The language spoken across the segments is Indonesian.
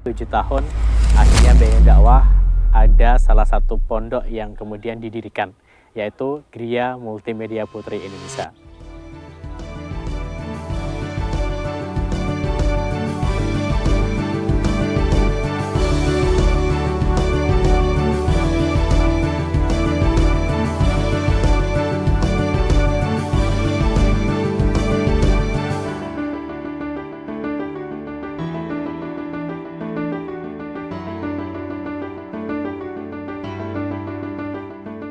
7 tahun, akhirnya Bank Dakwah ada salah satu pondok yang kemudian didirikan, yaitu Gria Multimedia Putri Indonesia.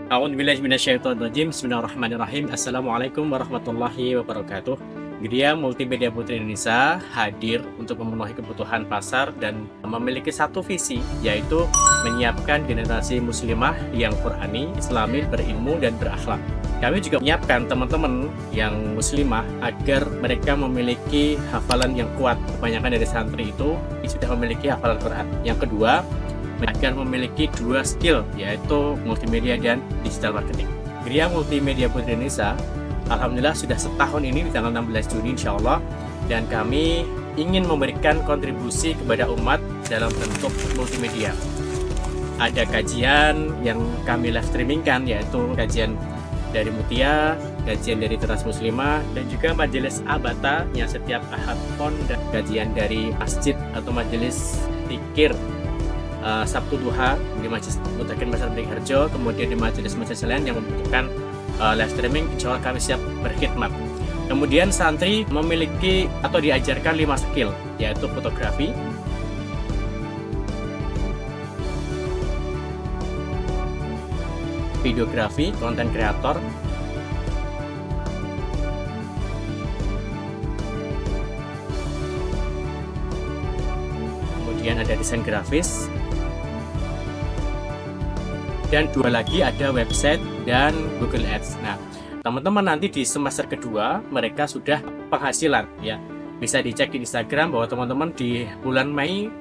A'udzubillahi minasyaitonirrajim. Bismillahirrahmanirrahim. Assalamualaikum warahmatullahi wabarakatuh. Gria Multimedia Putri Indonesia hadir untuk memenuhi kebutuhan pasar dan memiliki satu visi, yaitu menyiapkan generasi muslimah yang Qurani, Islami, berilmu dan berakhlak. Kami juga menyiapkan teman-teman yang muslimah agar mereka memiliki hafalan yang kuat. Kebanyakan dari santri itu sudah memiliki hafalan Quran. Yang kedua, agar memiliki dua skill, yaitu multimedia dan digital marketing. Gria Multimedia Putri Indonesia alhamdulillah sudah setahun ini di tanggal 16 Juni insya Allah, dan kami ingin memberikan kontribusi kepada umat dalam bentuk multimedia. Ada kajian yang kami live streamingkan, yaitu kajian dari Mutia, kajian dari Teras Muslimah, dan juga majelis Abata yang setiap Ahad Pon, dan kajian dari masjid atau majelis zikir Sabtu Duha di Majelis Mutakin Pasar Beringharjo, kemudian di majelis-majelis lain yang membutuhkan live streaming, insya Allah kami siap berkhidmat. Kemudian santri memiliki atau diajarkan 5 skill, yaitu fotografi, videografi, konten kreator, kemudian ada desain grafis, dan 2 lagi ada website dan Google Ads. Nah, teman-teman nanti di semester kedua mereka sudah penghasilan, ya. Bisa dicek di Instagram bahwa teman-teman di bulan Mei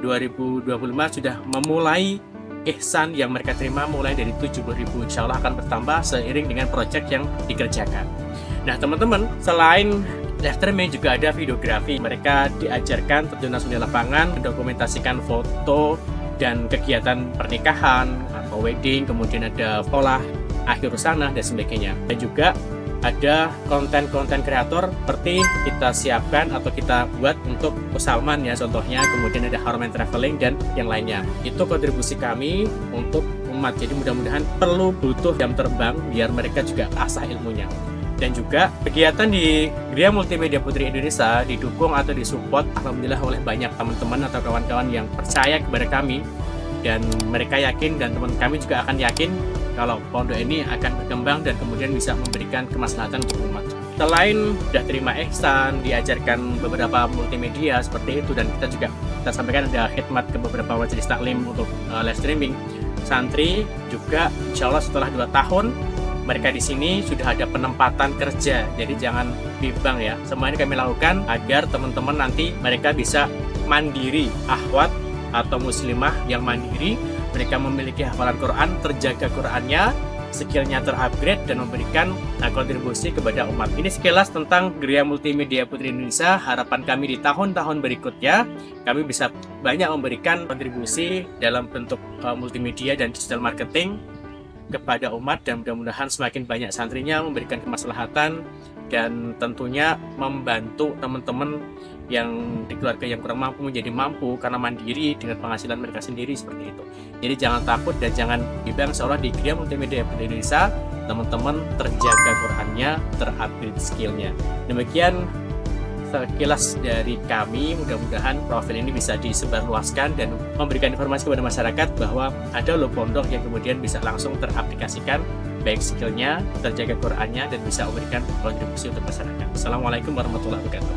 2025 sudah memulai ihsan yang mereka terima mulai dari 70.000, insya Allah akan bertambah seiring dengan proyek yang dikerjakan. Nah, teman-teman, selain live streaming juga ada videografi. Mereka diajarkan terjun langsung di lapangan, mendokumentasikan foto dan kegiatan pernikahan atau wedding, kemudian ada sekolah, akhir sana dan sebagainya. Dan juga ada konten-konten kreator seperti kita siapkan atau kita buat untuk Salman, ya contohnya, kemudian ada Harman Traveling dan yang lainnya. Itu kontribusi kami untuk umat. Jadi mudah-mudahan butuh jam terbang biar mereka juga asah ilmunya. Dan juga kegiatan di Gria Multimedia Putri Indonesia didukung atau disupport alhamdulillah oleh banyak teman-teman atau kawan-kawan yang percaya kepada kami, dan mereka yakin dan teman kami juga akan yakin kalau pondok ini akan berkembang dan kemudian bisa memberikan kemaslahatan untuk umat. Selain sudah terima ihsan, diajarkan beberapa multimedia seperti itu, dan kita sampaikan ada khidmat ke beberapa majelis taklim untuk live streaming. Santri juga insya Allah setelah 2 tahun mereka di sini sudah ada penempatan kerja, jadi jangan bimbang ya. Semua ini kami lakukan agar teman-teman nanti mereka bisa mandiri, akhwat atau muslimah yang mandiri. Mereka memiliki hafalan Quran, terjaga Qurannya, skillnya terupgrade dan memberikan kontribusi kepada umat. Ini sekilas tentang Gria Multimedia Putri Indonesia. Harapan kami di tahun-tahun berikutnya kami bisa banyak memberikan kontribusi dalam bentuk multimedia dan digital marketing kepada umat, dan mudah-mudahan semakin banyak santrinya memberikan kemaslahatan dan tentunya membantu teman-teman yang di keluarga yang kurang mampu menjadi mampu karena mandiri dengan penghasilan mereka sendiri, seperti itu. Jadi jangan takut dan jangan bimbang, seolah di Gria Multimedia Putri Indonesia teman-teman terjaga Qurannya, terupgrade skillnya. Demikian sekilas dari kami. Mudah-mudahan profil ini bisa disebarluaskan dan memberikan informasi kepada masyarakat bahwa ada loh pondok yang kemudian bisa langsung teraplikasikan baik skillnya, terjaga Qurannya, dan bisa memberikan kontribusi untuk masyarakat. Assalamualaikum warahmatullahi wabarakatuh.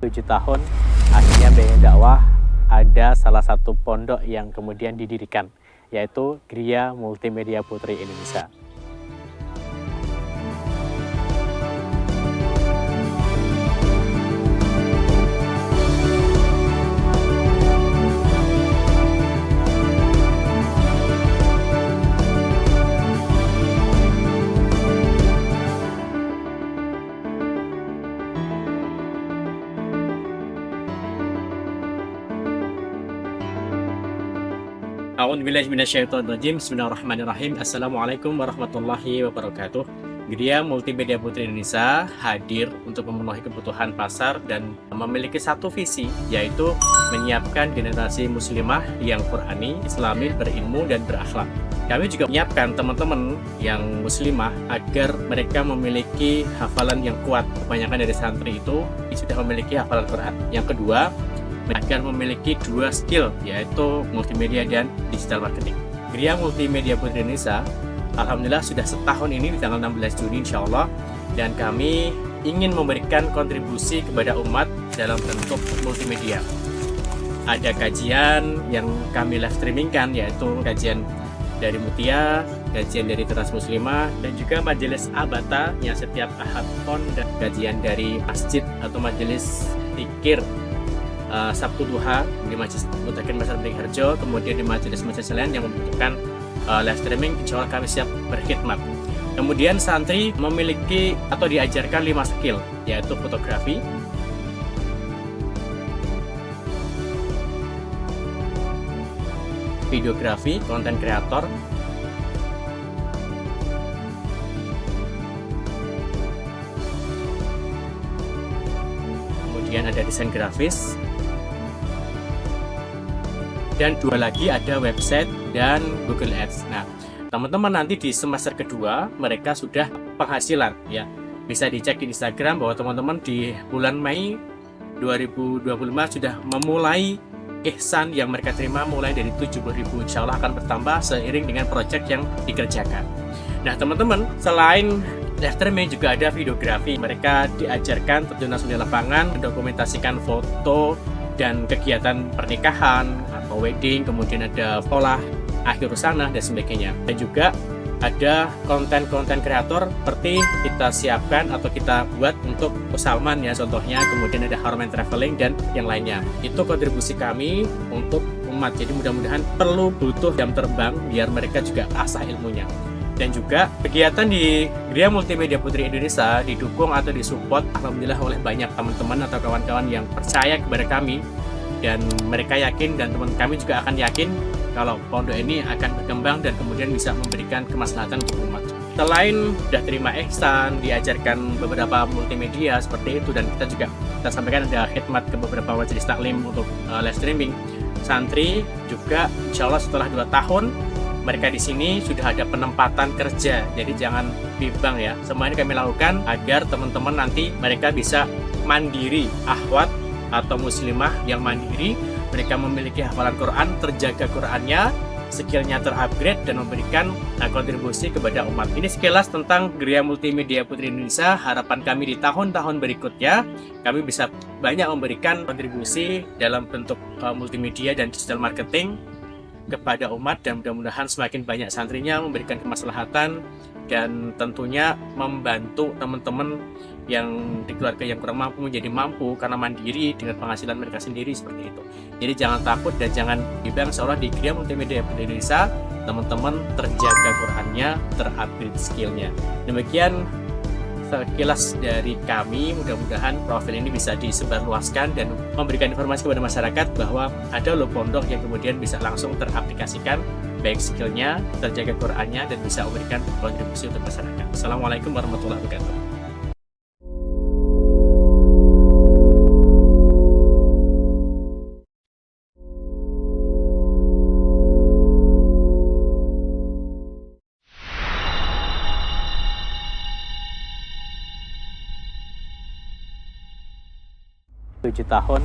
Tujuh tahun, akhirnya Bank Dakwah ada salah satu pondok yang kemudian didirikan, yaitu Gria Multimedia Putri Indonesia. A'udzubillahiminasyaitonirrajim. Bismillahirrahmanirrahim. Assalamualaikum warahmatullahi wabarakatuh. Gria Multimedia Putri Indonesia hadir untuk memenuhi kebutuhan pasar dan memiliki satu visi, yaitu menyiapkan generasi muslimah yang Qurani, Islami, berilmu, dan berakhlak. Kami juga menyiapkan teman-teman yang muslimah agar mereka memiliki hafalan yang kuat. Kebanyakan dari santri itu sudah memiliki hafalan Quran. Yang kedua, agar memiliki dua skill, yaitu multimedia dan digital marketing. Gria Multimedia Putri Indonesia alhamdulillah sudah setahun ini di tanggal 16 Juni insya Allah, dan kami ingin memberikan kontribusi kepada umat dalam bentuk multimedia. Ada kajian yang kami live streamingkan, yaitu kajian dari Mutia, kajian dari Teras Muslimah, dan juga majelis Abata yang setiap Ahad Pon, dan kajian dari masjid atau majelis zikir Sabtu Duha di Majelis Mutakin Pasar Beringharjo, kemudian di majelis-majelis lain yang membutuhkan live streaming, insya Allah kami siap berkhidmat. Kemudian santri memiliki atau diajarkan 5 skill, yaitu fotografi, videografi, konten kreator, kemudian ada desain grafis, dan 2 lagi ada website dan Google Ads. Nah, teman-teman nanti di semester kedua mereka sudah penghasilan ya. Bisa dicek di Instagram bahwa teman-teman di bulan Mei 2025 sudah memulai ihsan yang mereka terima mulai dari 70.000, insya Allah akan bertambah seiring dengan proyek yang dikerjakan. Nah, teman-teman, selain live streaming juga ada videografi. Mereka diajarkan terjun langsung di lapangan, mendokumentasikan foto dan kegiatan pernikahan atau wedding, kemudian ada pola akhir sana dan sebagainya. Dan juga ada konten-konten kreator seperti kita siapkan atau kita buat untuk Salman ya contohnya, kemudian ada Harman Traveling dan yang lainnya. Itu kontribusi kami untuk umat. Jadi mudah-mudahan butuh jam terbang biar mereka juga asah ilmunya. Dan juga kegiatan di Gria Multimedia Putri Indonesia didukung atau disupport alhamdulillah oleh banyak teman-teman atau kawan-kawan yang percaya kepada kami, dan mereka yakin dan teman kami juga akan yakin kalau pondok ini akan berkembang dan kemudian bisa memberikan kemaslahatan untuk umat. Selain sudah terima ihsan, diajarkan beberapa multimedia seperti itu, dan kita sampaikan ada khidmat ke beberapa majelis taklim untuk live streaming. Santri juga insya Allah setelah 2 tahun mereka di sini sudah ada penempatan kerja, jadi jangan bimbang ya. Semua ini kami lakukan agar teman-teman nanti mereka bisa mandiri, akhwat atau muslimah yang mandiri. Mereka memiliki hafalan Quran, terjaga Qurannya, skillnya terupgrade dan memberikan kontribusi kepada umat. Ini sekilas tentang Gria Multimedia Putri Indonesia. Harapan kami di tahun-tahun berikutnya kami bisa banyak memberikan kontribusi dalam bentuk multimedia dan digital marketing kepada umat, dan mudah-mudahan semakin banyak santrinya memberikan kemaslahatan dan tentunya membantu teman-teman yang di keluarga yang kurang mampu menjadi mampu karena mandiri dengan penghasilan mereka sendiri seperti itu. Jadi jangan takut dan jangan bimbang, seolah di Gria Multimedia Indonesia teman-teman terjaga Qurannya, terupgrade skillnya. Demikian sekilas dari kami, mudah-mudahan profil ini bisa disebarluaskan dan memberikan informasi kepada masyarakat bahwa ada loh pondok yang kemudian bisa langsung teraplikasikan baik skillnya, terjaga Qurannya, dan bisa memberikan kontribusi untuk masyarakat. Assalamualaikum warahmatullahi wabarakatuh. Tujuh tahun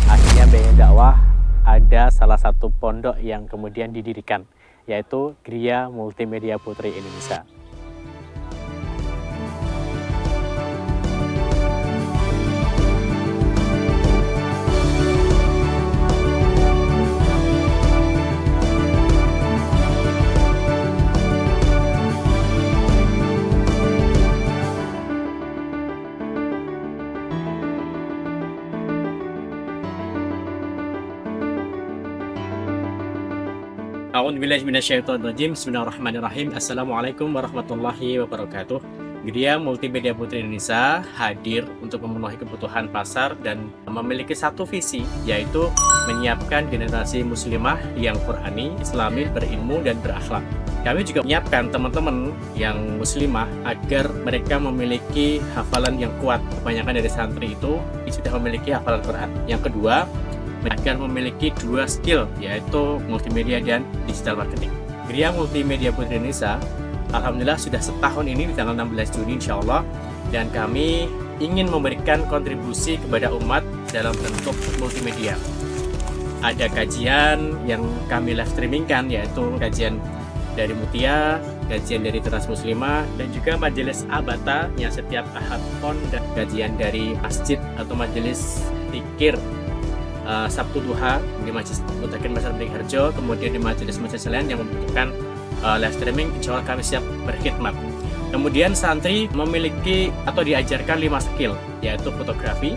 akhirnya BN Dakwah ada salah satu pondok yang kemudian didirikan, yaitu Gria Multimedia Putri Indonesia. A'udzubillahiminasyaitonirrajim. Bismillahirrahmanirrahim. Assalamualaikum warahmatullahi wabarakatuh. Gria Multimedia Putri Indonesia hadir untuk memenuhi kebutuhan pasar dan memiliki satu visi, yaitu menyiapkan generasi muslimah yang Qurani, Islami, berilmu, dan berakhlak. Kami juga menyiapkan teman-teman yang muslimah agar mereka memiliki hafalan yang kuat. Kebanyakan dari santri itu sudah memiliki hafalan Quran. Yang kedua, agar memiliki dua skill, yaitu multimedia dan digital marketing. Gria Multimedia Putri Indonesia alhamdulillah sudah setahun ini di tanggal 16 Juni insya Allah, dan kami ingin memberikan kontribusi kepada umat dalam bentuk multimedia. Ada kajian yang kami live streamingkan, yaitu kajian dari Mutia, kajian dari Teras Muslimah, dan juga majelis Abata yang setiap Ahad Pon, dan kajian dari masjid atau majelis tikir Sabtu Duha di Majelis Mutakin Pasar Beringharjo, kemudian di majelis-majelis lain yang membutuhkan live streaming, insya Allah kami siap berkhidmat. Kemudian santri memiliki atau diajarkan 5 skill, yaitu fotografi,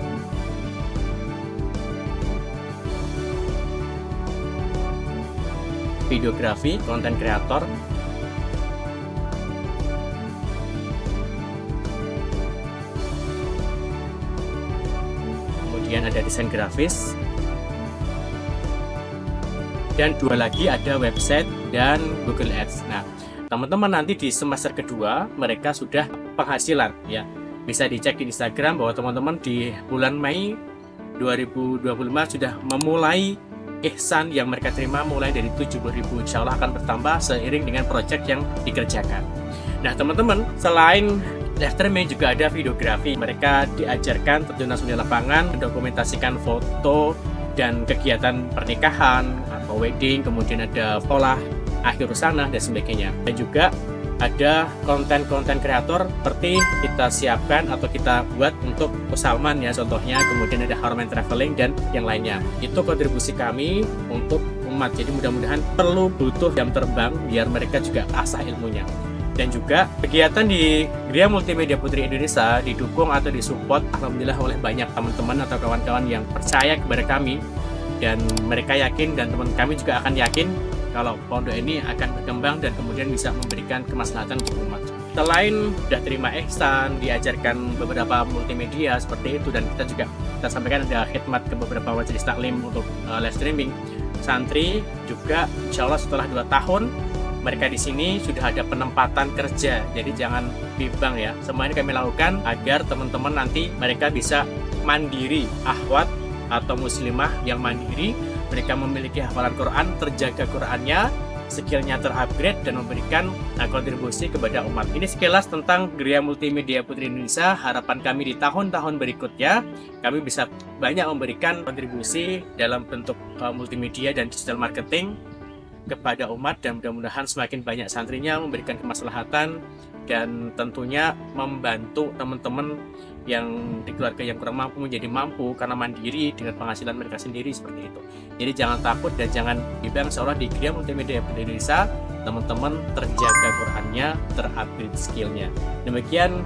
videografi, konten kreator, kemudian ada desain grafis, dan 2 lagi ada website dan Google Ads. Nah, teman-teman nanti di semester kedua mereka sudah penghasilan ya. Bisa dicek di Instagram bahwa teman-teman di bulan Mei 2025 sudah memulai ihsan yang mereka terima mulai dari 70.000, insya Allah akan bertambah seiring dengan proyek yang dikerjakan. Nah, teman-teman, selain live streaming juga ada videografi. Mereka diajarkan terjun langsung di lapangan, mendokumentasikan foto dan kegiatan pernikahan atau wedding, kemudian ada pola akhir sana dan sebagainya. Dan juga ada konten-konten kreator seperti kita siapkan atau kita buat untuk Salman ya contohnya, kemudian ada Harman Traveling dan yang lainnya. Itu kontribusi kami untuk umat. Jadi mudah-mudahan butuh jam terbang biar mereka juga asah ilmunya. Dan juga kegiatan di Gria Multimedia Putri Indonesia didukung atau disupport alhamdulillah oleh banyak teman-teman atau kawan-kawan yang percaya kepada kami, dan mereka yakin dan teman kami juga akan yakin kalau pondok ini akan berkembang dan kemudian bisa memberikan kemaslahatan untuk umat. Selain sudah terima ihsan, diajarkan beberapa multimedia seperti itu, dan kita sampaikan ada khidmat ke beberapa majelis taklim untuk live streaming. Santri juga insya Allah setelah 2 tahun mereka di sini sudah ada penempatan kerja, jadi jangan bimbang ya. Semua ini kami lakukan agar teman-teman nanti mereka bisa mandiri, akhwat atau muslimah yang mandiri, mereka memiliki hafalan Quran, terjaga Qurannya, skillnya terupgrade dan memberikan kontribusi kepada umat. Ini sekilas tentang Gria Multimedia Putri Indonesia. Harapan kami di tahun-tahun berikutnya kami bisa banyak memberikan kontribusi dalam bentuk multimedia dan digital marketing kepada umat, dan mudah-mudahan semakin banyak santrinya memberikan kemaslahatan dan tentunya membantu teman-teman yang di keluarga yang kurang mampu menjadi mampu karena mandiri dengan penghasilan mereka sendiri seperti itu. Jadi jangan takut dan jangan bimbang, seolah di Gria Multimedia Indonesia teman-teman terjaga Qurannya, terupgrade skillnya. Demikian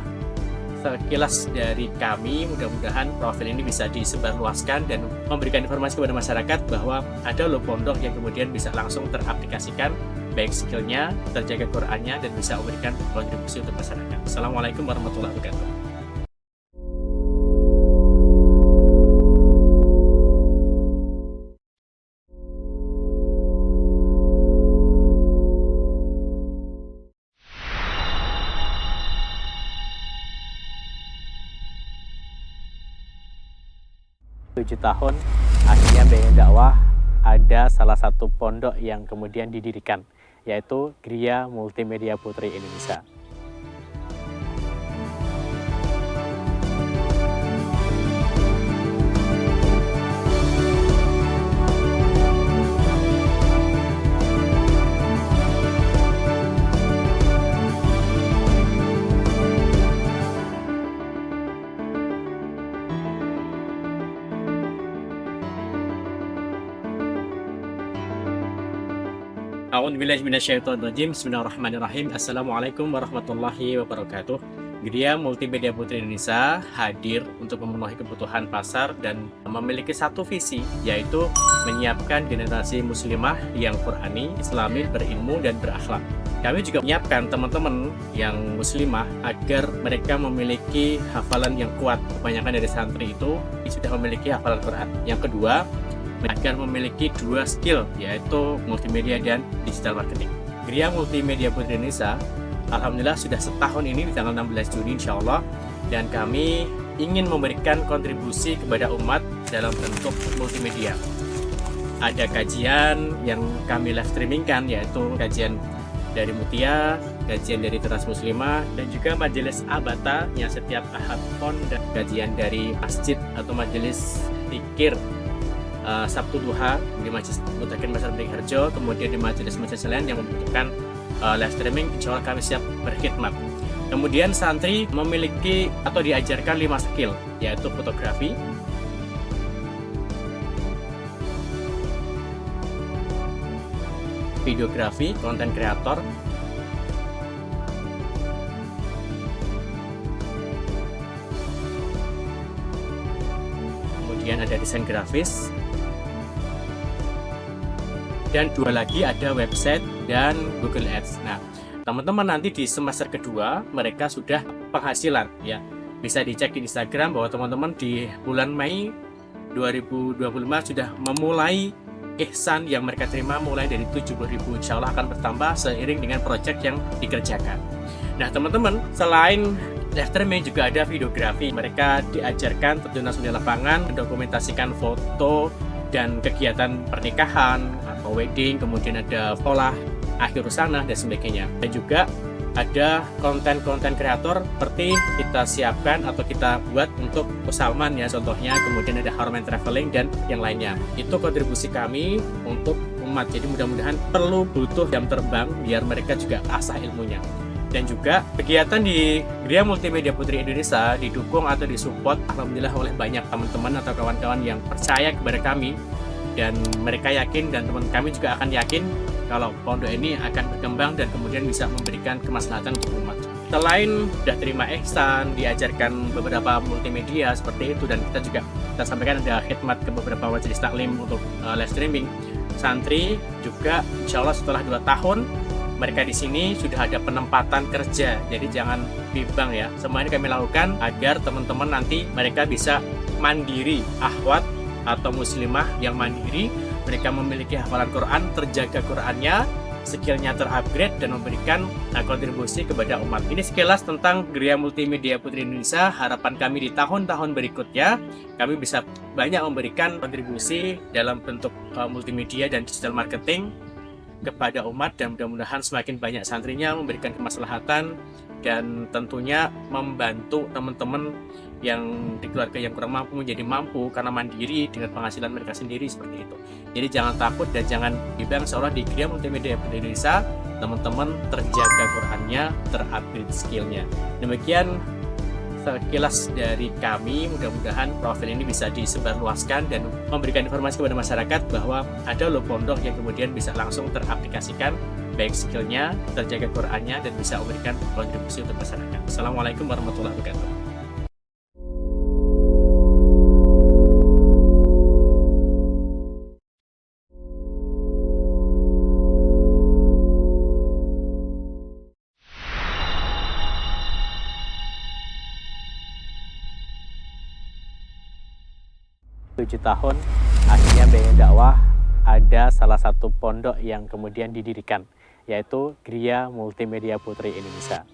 sekilas dari kami, mudah-mudahan profil ini bisa disebarluaskan dan memberikan informasi kepada masyarakat bahwa ada loh pondok yang kemudian bisa langsung teraplikasikan baik skillnya, terjaga Qurannya, dan bisa memberikan kontribusi untuk masyarakat. Assalamualaikum warahmatullahi wabarakatuh. Tujuh tahun akhirnya Bank Dakwah ada salah satu pondok yang kemudian didirikan, yaitu Gria Multimedia Putri Indonesia. A'udzubillahi minasyaitonirrajim. Bismillahirrahmanirrahim. Assalamualaikum warahmatullahi wabarakatuh. Gria Multimedia Putri Indonesia hadir untuk memenuhi kebutuhan pasar dan memiliki satu visi, yaitu menyiapkan generasi muslimah yang Qurani, Islami, berilmu, dan berakhlak. Kami juga menyiapkan teman-teman yang muslimah agar mereka memiliki hafalan yang kuat. Kebanyakan dari santri itu sudah memiliki hafalan Quran. Yang kedua, agar memiliki dua skill, yaitu multimedia dan digital marketing. Gria Multimedia Putri Indonesia alhamdulillah sudah setahun ini di tanggal 16 Juni insya Allah, dan kami ingin memberikan kontribusi kepada umat dalam bentuk multimedia. Ada kajian yang kami live streamingkan, yaitu kajian dari Mutia, kajian dari Teras Muslimah, dan juga majelis Abata yang setiap Ahad Pon, dan kajian dari masjid atau majelis pikir Sabtu Duha di Majelis Mutakin Pasar Beringharjo, kemudian di majelis-majelis lain yang membutuhkan live streaming, insya Allah kami siap berkhidmat. Kemudian santri memiliki atau diajarkan 5 skill, yaitu fotografi, videografi, konten kreator, kemudian ada desain grafis, dan 2 lagi ada website dan Google Ads. Nah, teman-teman nanti di semester kedua mereka sudah penghasilan ya. Bisa dicek di Instagram bahwa teman-teman di bulan Mei 2025 sudah memulai ihsan yang mereka terima mulai dari 70.000, insya Allah akan bertambah seiring dengan proyek yang dikerjakan. Nah, teman-teman, selain live streaming juga ada videografi. Mereka diajarkan terjun langsung di lapangan, mendokumentasikan foto dan kegiatan pernikahan atau wedding, kemudian ada pola akhir sana dan sebagainya. Dan juga ada konten-konten kreator seperti kita siapkan atau kita buat untuk Salman ya contohnya, kemudian ada Harman Traveling dan yang lainnya. Itu kontribusi kami untuk umat. Jadi mudah-mudahan butuh jam terbang biar mereka juga asah ilmunya. Dan juga kegiatan di Gria Multimedia Putri Indonesia didukung atau disupport alhamdulillah oleh banyak teman-teman atau kawan-kawan yang percaya kepada kami, dan mereka yakin dan teman kami juga akan yakin kalau pondok ini akan berkembang dan kemudian bisa memberikan kemaslahatan untuk umat. Selain sudah terima ihsan, diajarkan beberapa multimedia seperti itu, dan kita sampaikan ada khidmat ke beberapa majelis taklim untuk live streaming. Santri juga insya Allah setelah 2 tahun mereka di sini sudah ada penempatan kerja, jadi jangan bimbang ya. Semua ini kami lakukan agar teman-teman nanti mereka bisa mandiri, akhwat atau muslimah yang mandiri, mereka memiliki hafalan Quran, terjaga Qurannya, skillnya terupgrade dan memberikan kontribusi kepada umat. Ini sekilas tentang Gria Multimedia Putri Indonesia. Harapan kami di tahun-tahun berikutnya kami bisa banyak memberikan kontribusi dalam bentuk multimedia dan digital marketing kepada umat, dan mudah-mudahan semakin banyak santrinya memberikan kemaslahatan dan tentunya membantu teman-teman yang di keluarga yang kurang mampu menjadi mampu karena mandiri dengan penghasilan mereka sendiri seperti itu. Jadi jangan takut dan jangan bimbang, seolah di Gria Multimedia Indonesia teman-teman terjaga Qurannya, terupgrade skillnya. Demikian sekilas dari kami, mudah-mudahan profil ini bisa disebarluaskan dan memberikan informasi kepada masyarakat bahwa ada loh pondok yang kemudian bisa langsung teraplikasikan baik skillnya, terjaga Qurannya, dan bisa memberikan kontribusi untuk masyarakat. Assalamualaikum warahmatullahi wabarakatuh. Tujuh tahun akhirnya BN Dakwah ada salah satu pondok yang kemudian didirikan, yaitu Gria Multimedia Putri Indonesia.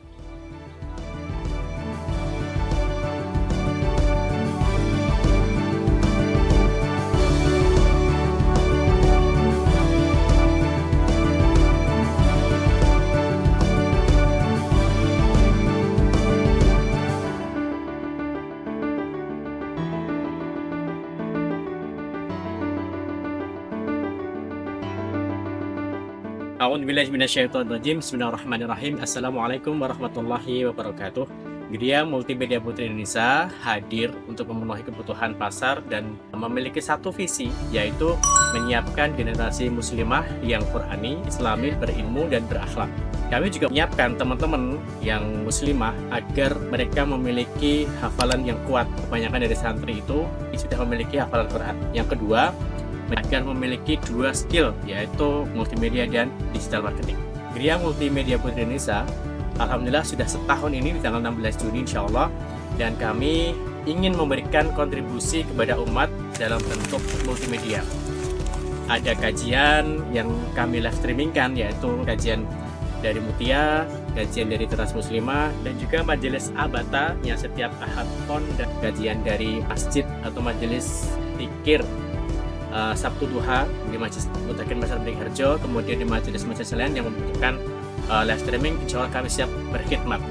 A'udzubillahiminasyaitonirrajim. Bismillahirrahmanirrahim. Assalamualaikum warahmatullahi wabarakatuh. Gria Multimedia Putri Indonesia hadir untuk memenuhi kebutuhan pasar dan memiliki satu visi, yaitu menyiapkan generasi muslimah yang Qurani, Islami, berilmu, dan berakhlak. Kami juga menyiapkan teman-teman yang muslimah agar mereka memiliki hafalan yang kuat. Kebanyakan dari santri itu sudah memiliki hafalan Quran. Yang kedua, agar memiliki dua skill, yaitu multimedia dan digital marketing. Gria Multimedia Putri Indonesia, alhamdulillah sudah setahun ini di tanggal 16 Juni insya Allah, dan kami ingin memberikan kontribusi kepada umat dalam bentuk multimedia. Ada kajian yang kami live streamingkan, yaitu kajian dari Mutia, kajian dari Trans Muslimah, dan juga majelis Abata yang setiap Ahad Pon, dan kajian dari masjid atau majelis zikir Sabtu Duha di Masjid Mutakin Pasar Beringharjo, kemudian di majelis-majelis lain yang membutuhkan live streaming, insya Allah kami siap berkhidmat.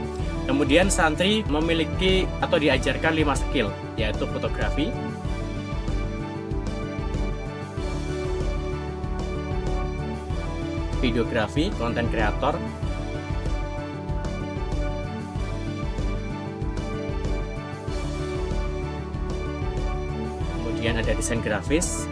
Kemudian santri memiliki atau diajarkan 5 skill, yaitu fotografi, videografi, konten kreator, kemudian ada desain grafis,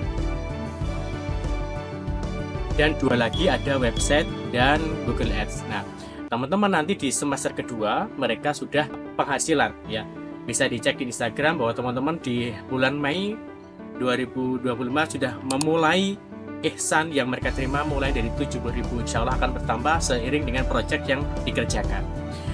dan 2 lagi ada website dan Google Ads. Nah, teman-teman nanti di semester kedua mereka sudah penghasilan, ya. Bisa dicek di Instagram bahwa teman-teman di bulan Mei 2025 sudah memulai ihsan yang mereka terima mulai dari 70.000, insya Allah akan bertambah seiring dengan proyek yang dikerjakan.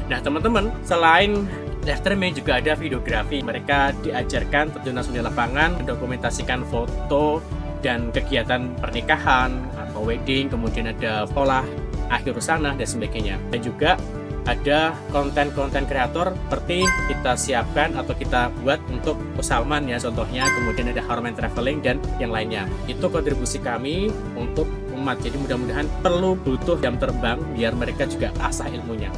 Nah teman-teman, selain live streaming juga ada videografi. Mereka diajarkan terjun langsung di lapangan, mendokumentasikan foto dan kegiatan pernikahan atau wedding, kemudian ada pola akhir sana dan sebagainya. Dan juga ada konten-konten kreator seperti kita siapkan atau kita buat untuk Salman ya contohnya, kemudian ada Harman Traveling dan yang lainnya. Itu kontribusi kami untuk umat. Jadi mudah-mudahan butuh jam terbang biar mereka juga asah ilmunya.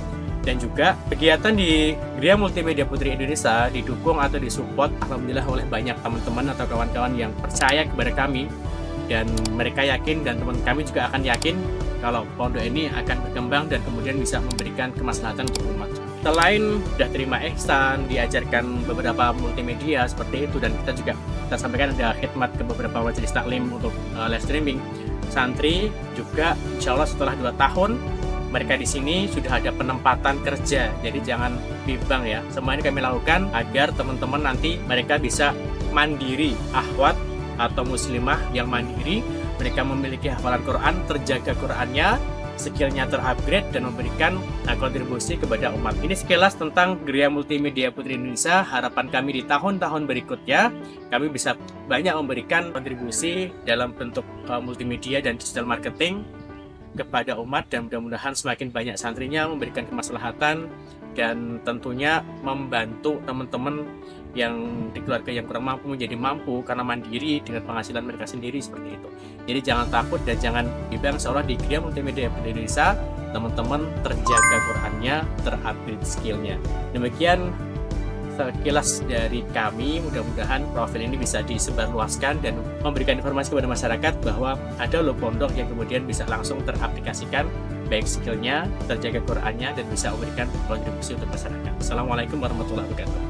Dan juga kegiatan di Gria Multimedia Putri Indonesia didukung atau disupport alhamdulillah oleh banyak teman-teman atau kawan-kawan yang percaya kepada kami, dan mereka yakin dan teman kami juga akan yakin kalau pondok ini akan berkembang dan kemudian bisa memberikan kemaslahatan untuk umat. Selain sudah terima ihsan, diajarkan beberapa multimedia seperti itu, dan kita sampaikan ada khidmat ke beberapa majelis taklim untuk live streaming. Santri juga insya Allah setelah 2 tahun mereka di sini sudah ada penempatan kerja, jadi jangan bimbang ya. Semua ini kami lakukan agar teman-teman nanti mereka bisa mandiri, akhwat atau muslimah yang mandiri. Mereka memiliki hafalan Quran, terjaga Qurannya, skillnya terupgrade dan memberikan kontribusi kepada umat. Ini sekilas tentang Gria Multimedia Putri Indonesia. Harapan kami di tahun-tahun berikutnya kami bisa banyak memberikan kontribusi dalam bentuk multimedia dan digital marketing kepada umat, dan mudah-mudahan semakin banyak santrinya memberikan kemaslahatan dan tentunya membantu teman-teman yang di keluarga yang kurang mampu menjadi mampu karena mandiri dengan penghasilan mereka sendiri seperti itu. Jadi jangan takut dan jangan bimbang, seolah di Gria Multimedia Indonesia teman-teman terjaga Qurannya, terupgrade skillnya. Demikian sekilas dari kami, mudah-mudahan profil ini bisa disebarluaskan dan memberikan informasi kepada masyarakat bahwa ada loh pondok yang kemudian bisa langsung teraplikasikan baik skillnya, terjaga Qurannya, dan bisa memberikan kontribusi untuk masyarakat. Assalamualaikum warahmatullahi wabarakatuh.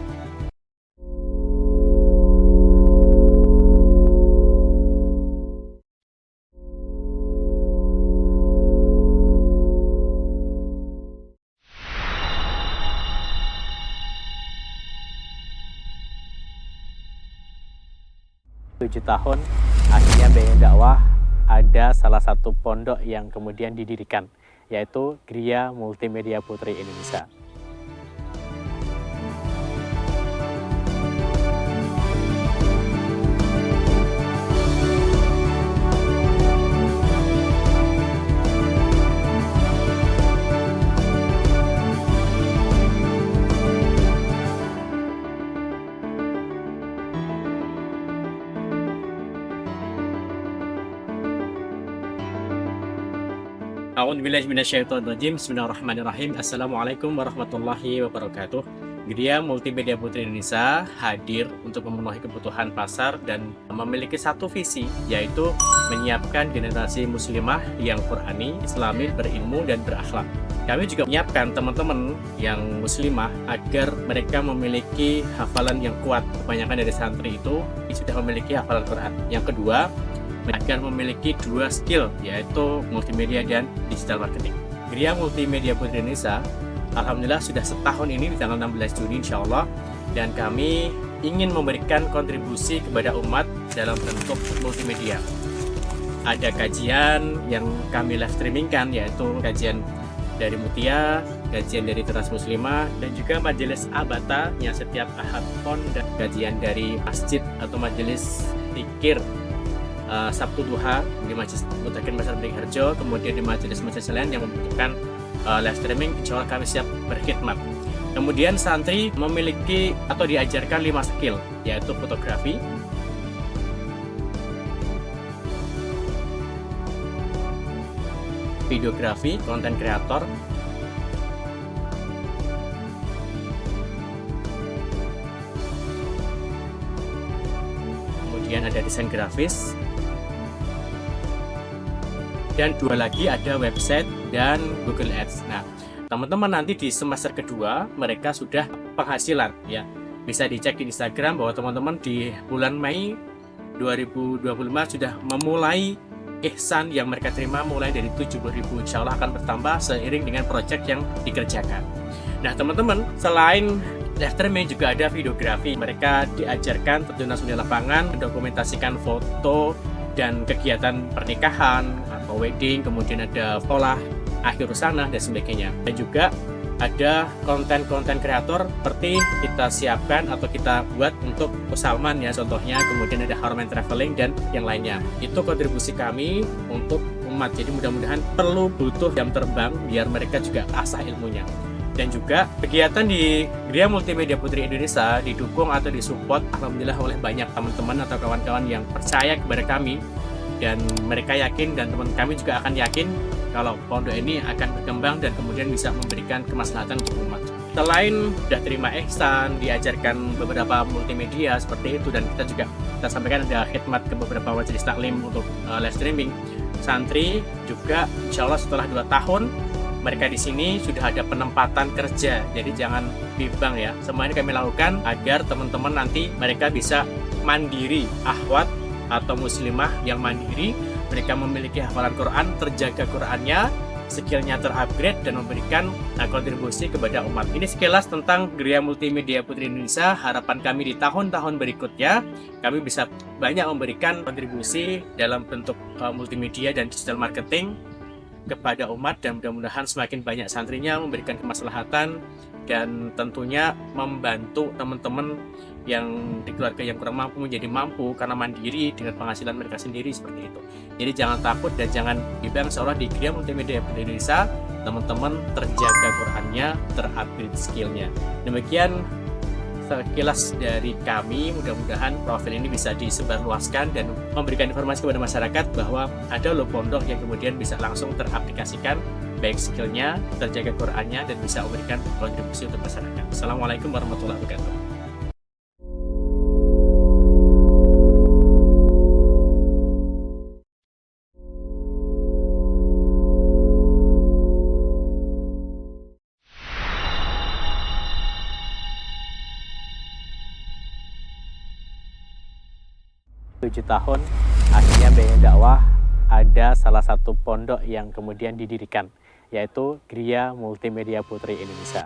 Tujuh tahun akhirnya Bank Dakwah ada salah satu pondok yang kemudian didirikan, yaitu Gria Multimedia Putri Indonesia. A'udzubillahi minasyaitonirrajim. Bismillahirrahmanirrahim. Assalamualaikum warahmatullahi wabarakatuh. Gria Multimedia Putri Indonesia hadir untuk memenuhi kebutuhan pasar dan memiliki satu visi, yaitu menyiapkan generasi muslimah yang Qurani, Islami, berilmu dan berakhlak. Kami juga menyiapkan teman-teman yang muslimah agar mereka memiliki hafalan yang kuat. Kebanyakan dari santri itu sudah memiliki hafalan Quran. Yang kedua, agar memiliki dua skill, yaitu multimedia dan digital marketing. Gria Multimedia Putri Indonesia alhamdulillah sudah setahun ini di tanggal 16 Juni insya Allah, dan kami ingin memberikan kontribusi kepada umat dalam bentuk multimedia. Ada kajian yang kami live streamingkan, yaitu kajian dari Mutia, kajian dari Teras Muslimah, dan juga majelis Abata yang setiap Ahad Pon, dan kajian dari masjid atau majelis zikir Sabtu Duha di Majelis Mutakin Pasar Beringharjo, kemudian di majelis-majelis lain yang membutuhkan live streaming, insya Allah kami siap berkhidmat. Kemudian santri memiliki atau diajarkan 5 skill, yaitu fotografi, videografi, konten kreator, kemudian ada desain grafis, dan 2 lagi ada website dan Google Ads. Nah, teman-teman nanti di semester kedua mereka sudah penghasilan ya. Bisa dicek di Instagram bahwa teman-teman di bulan Mei 2025 sudah memulai ihsan yang mereka terima mulai dari 70.000, insya Allah akan bertambah seiring dengan proyek yang dikerjakan. Nah teman-teman, selain live streaming juga ada videografi. Mereka diajarkan terjun langsung di lapangan, mendokumentasikan foto dan kegiatan pernikahan atau wedding, kemudian ada pola akhir sana dan sebagainya. Dan juga ada konten-konten kreator seperti kita siapkan atau kita buat untuk Salman ya contohnya, kemudian ada Harman Traveling dan yang lainnya. Itu kontribusi kami untuk umat. Jadi mudah-mudahan butuh jam terbang biar mereka juga asah ilmunya. Dan juga kegiatan di Gria Multimedia Putri Indonesia didukung atau disupport alhamdulillah oleh banyak teman-teman atau kawan-kawan yang percaya kepada kami, dan mereka yakin dan teman kami juga akan yakin kalau pondok ini akan berkembang dan kemudian bisa memberikan kemaslahatan untuk umat. Selain sudah terima ihsan, diajarkan beberapa multimedia seperti itu, dan kita sampaikan ada khidmat ke beberapa majelis taklim untuk live streaming. Santri juga insya Allah setelah 2 tahun mereka di sini sudah ada penempatan kerja, jadi jangan bimbang ya. Semua ini kami lakukan agar teman-teman nanti mereka bisa mandiri, akhwat atau muslimah yang mandiri, mereka memiliki hafalan Quran, terjaga Qurannya, skillnya terupgrade dan memberikan kontribusi kepada umat. Ini sekilas tentang Gria Multimedia Putri Indonesia. Harapan kami di tahun-tahun berikutnya kami bisa banyak memberikan kontribusi dalam bentuk multimedia dan digital marketing kepada umat, dan mudah-mudahan semakin banyak santrinya memberikan kemaslahatan dan tentunya membantu teman-teman yang di keluarga yang kurang mampu menjadi mampu karena mandiri dengan penghasilan mereka sendiri seperti itu. Jadi jangan takut dan jangan bimbang, seolah di Gria Multimedia Indonesia teman-teman terjaga Qurannya, terupgrade skillnya. Demikian sekilas dari kami, mudah-mudahan profil ini bisa disebarluaskan dan memberikan informasi kepada masyarakat bahwa ada loh pondok yang kemudian bisa langsung teraplikasikan baik skillnya, terjaga Qurannya, dan bisa memberikan kontribusi untuk masyarakat. Assalamualaikum warahmatullahi wabarakatuh. Tujuh tahun akhirnya Bank Dakwah ada salah satu pondok yang kemudian didirikan, yaitu Gria Multimedia Putri Indonesia.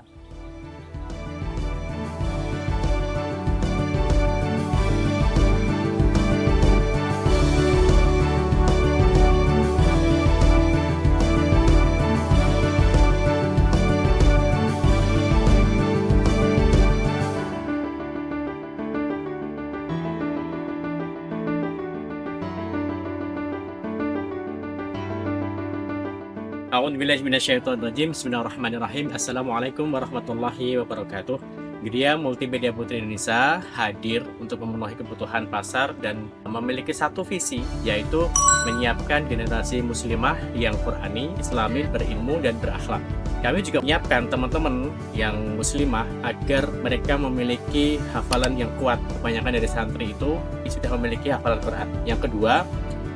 A'udzubillahi minasyaitonirrajim. Bismillahirrahmanirrahim. Assalamualaikum warahmatullahi wabarakatuh. Gria Multimedia Putri Indonesia hadir untuk memenuhi kebutuhan pasar dan memiliki satu visi, yaitu menyiapkan generasi muslimah yang Qurani, Islami, berilmu dan berakhlak. Kami juga menyiapkan teman-teman yang muslimah agar mereka memiliki hafalan yang kuat. Kebanyakan dari santri itu sudah memiliki hafalan Quran. Yang kedua,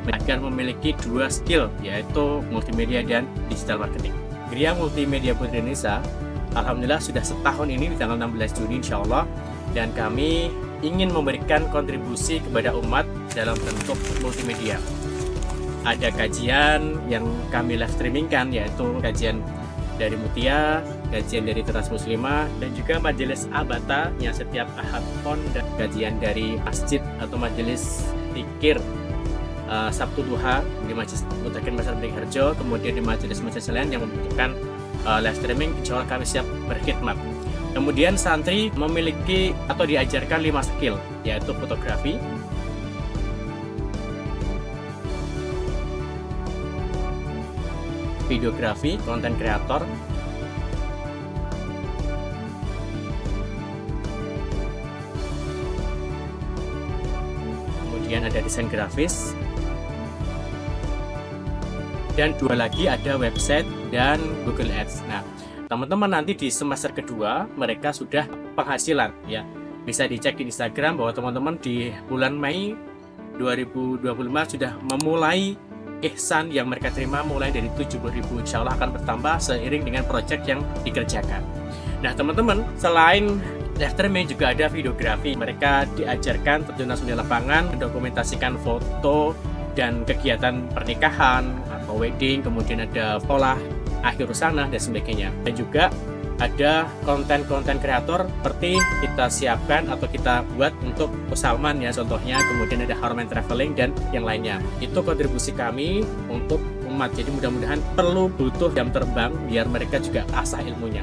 agar memiliki 2 skill, yaitu multimedia dan digital marketing. Gria Multimedia Putri Indonesia alhamdulillah sudah setahun ini di tanggal 16 Juni insya Allah, dan kami ingin memberikan kontribusi kepada umat dalam bentuk multimedia. ada kajian yang kami live streamingkan, yaitu kajian dari Mutia, kajian dari Teras Muslimah, dan juga majelis Abata yang setiap Ahad Pon, dan kajian dari masjid atau majelis zikir Sabtu Duha di Majelis Mutakin Pasar Beringharjo, kemudian di majelis-majelis lain yang membutuhkan live streaming, insya Allah kami siap berkhidmat. Kemudian santri memiliki atau diajarkan 5 skill, yaitu fotografi, videografi, konten kreator, kemudian ada desain grafis, dan 2 lagi ada website dan Google Ads. Nah, teman-teman nanti di semester kedua mereka sudah penghasilan ya. Bisa dicek di Instagram bahwa teman-teman di bulan Mei 2025 sudah memulai ihsan yang mereka terima mulai dari 70.000, insya Allah akan bertambah seiring dengan proyek yang dikerjakan. Nah teman-teman, selain live streaming juga ada videografi. Mereka diajarkan terjun langsung di lapangan, mendokumentasikan foto dan kegiatan pernikahan atau wedding, kemudian ada pola akhir sana dan sebagainya. Dan juga ada konten-konten kreator seperti kita siapkan atau kita buat untuk Salman ya contohnya, kemudian ada Harman Traveling dan yang lainnya. Itu kontribusi kami untuk umat. Jadi mudah-mudahan butuh jam terbang biar mereka juga asah ilmunya.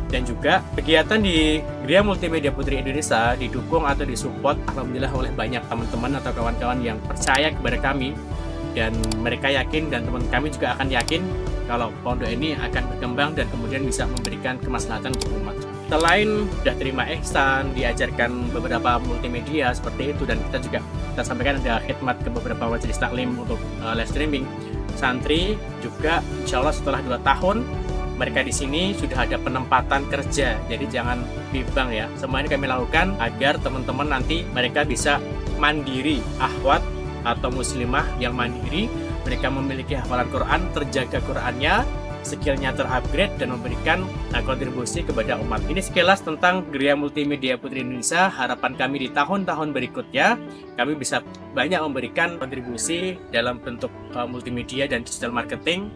Dan juga kegiatan di Gria Multimedia Putri Indonesia didukung atau disupport alhamdulillah oleh banyak teman-teman atau kawan-kawan yang percaya kepada kami, dan mereka yakin dan teman kami juga akan yakin kalau pondok ini akan berkembang dan kemudian bisa memberikan kemaslahatan untuk umat. Selain sudah terima ihsan, diajarkan beberapa multimedia seperti itu, dan kita sampaikan ada khidmat ke beberapa majelis taklim untuk live streaming. Santri juga insya Allah setelah 2 tahun mereka di sini sudah ada penempatan kerja, jadi jangan bimbang ya. Semua ini kami lakukan agar teman-teman nanti mereka bisa mandiri, akhwat atau muslimah yang mandiri. Mereka memiliki hafalan Quran, terjaga Qurannya, skillnya terupgrade dan memberikan kontribusi kepada umat. Ini sekilas tentang Gria Multimedia Putri Indonesia. Harapan kami di tahun-tahun berikutnya kami bisa banyak memberikan kontribusi dalam bentuk multimedia dan digital marketing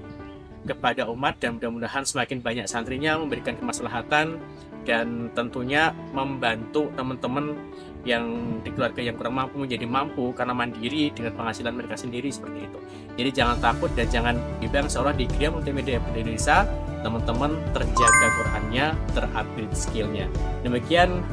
kepada umat, dan mudah-mudahan semakin banyak santrinya memberikan kemaslahatan dan tentunya membantu teman-teman yang di keluarga yang kurang mampu menjadi mampu karena mandiri dengan penghasilan mereka sendiri seperti itu. Jadi jangan takut dan jangan bimbang, seolah di Gria Multimedia Indonesia teman-teman terjaga Qurannya, terupgrade skillnya. Demikian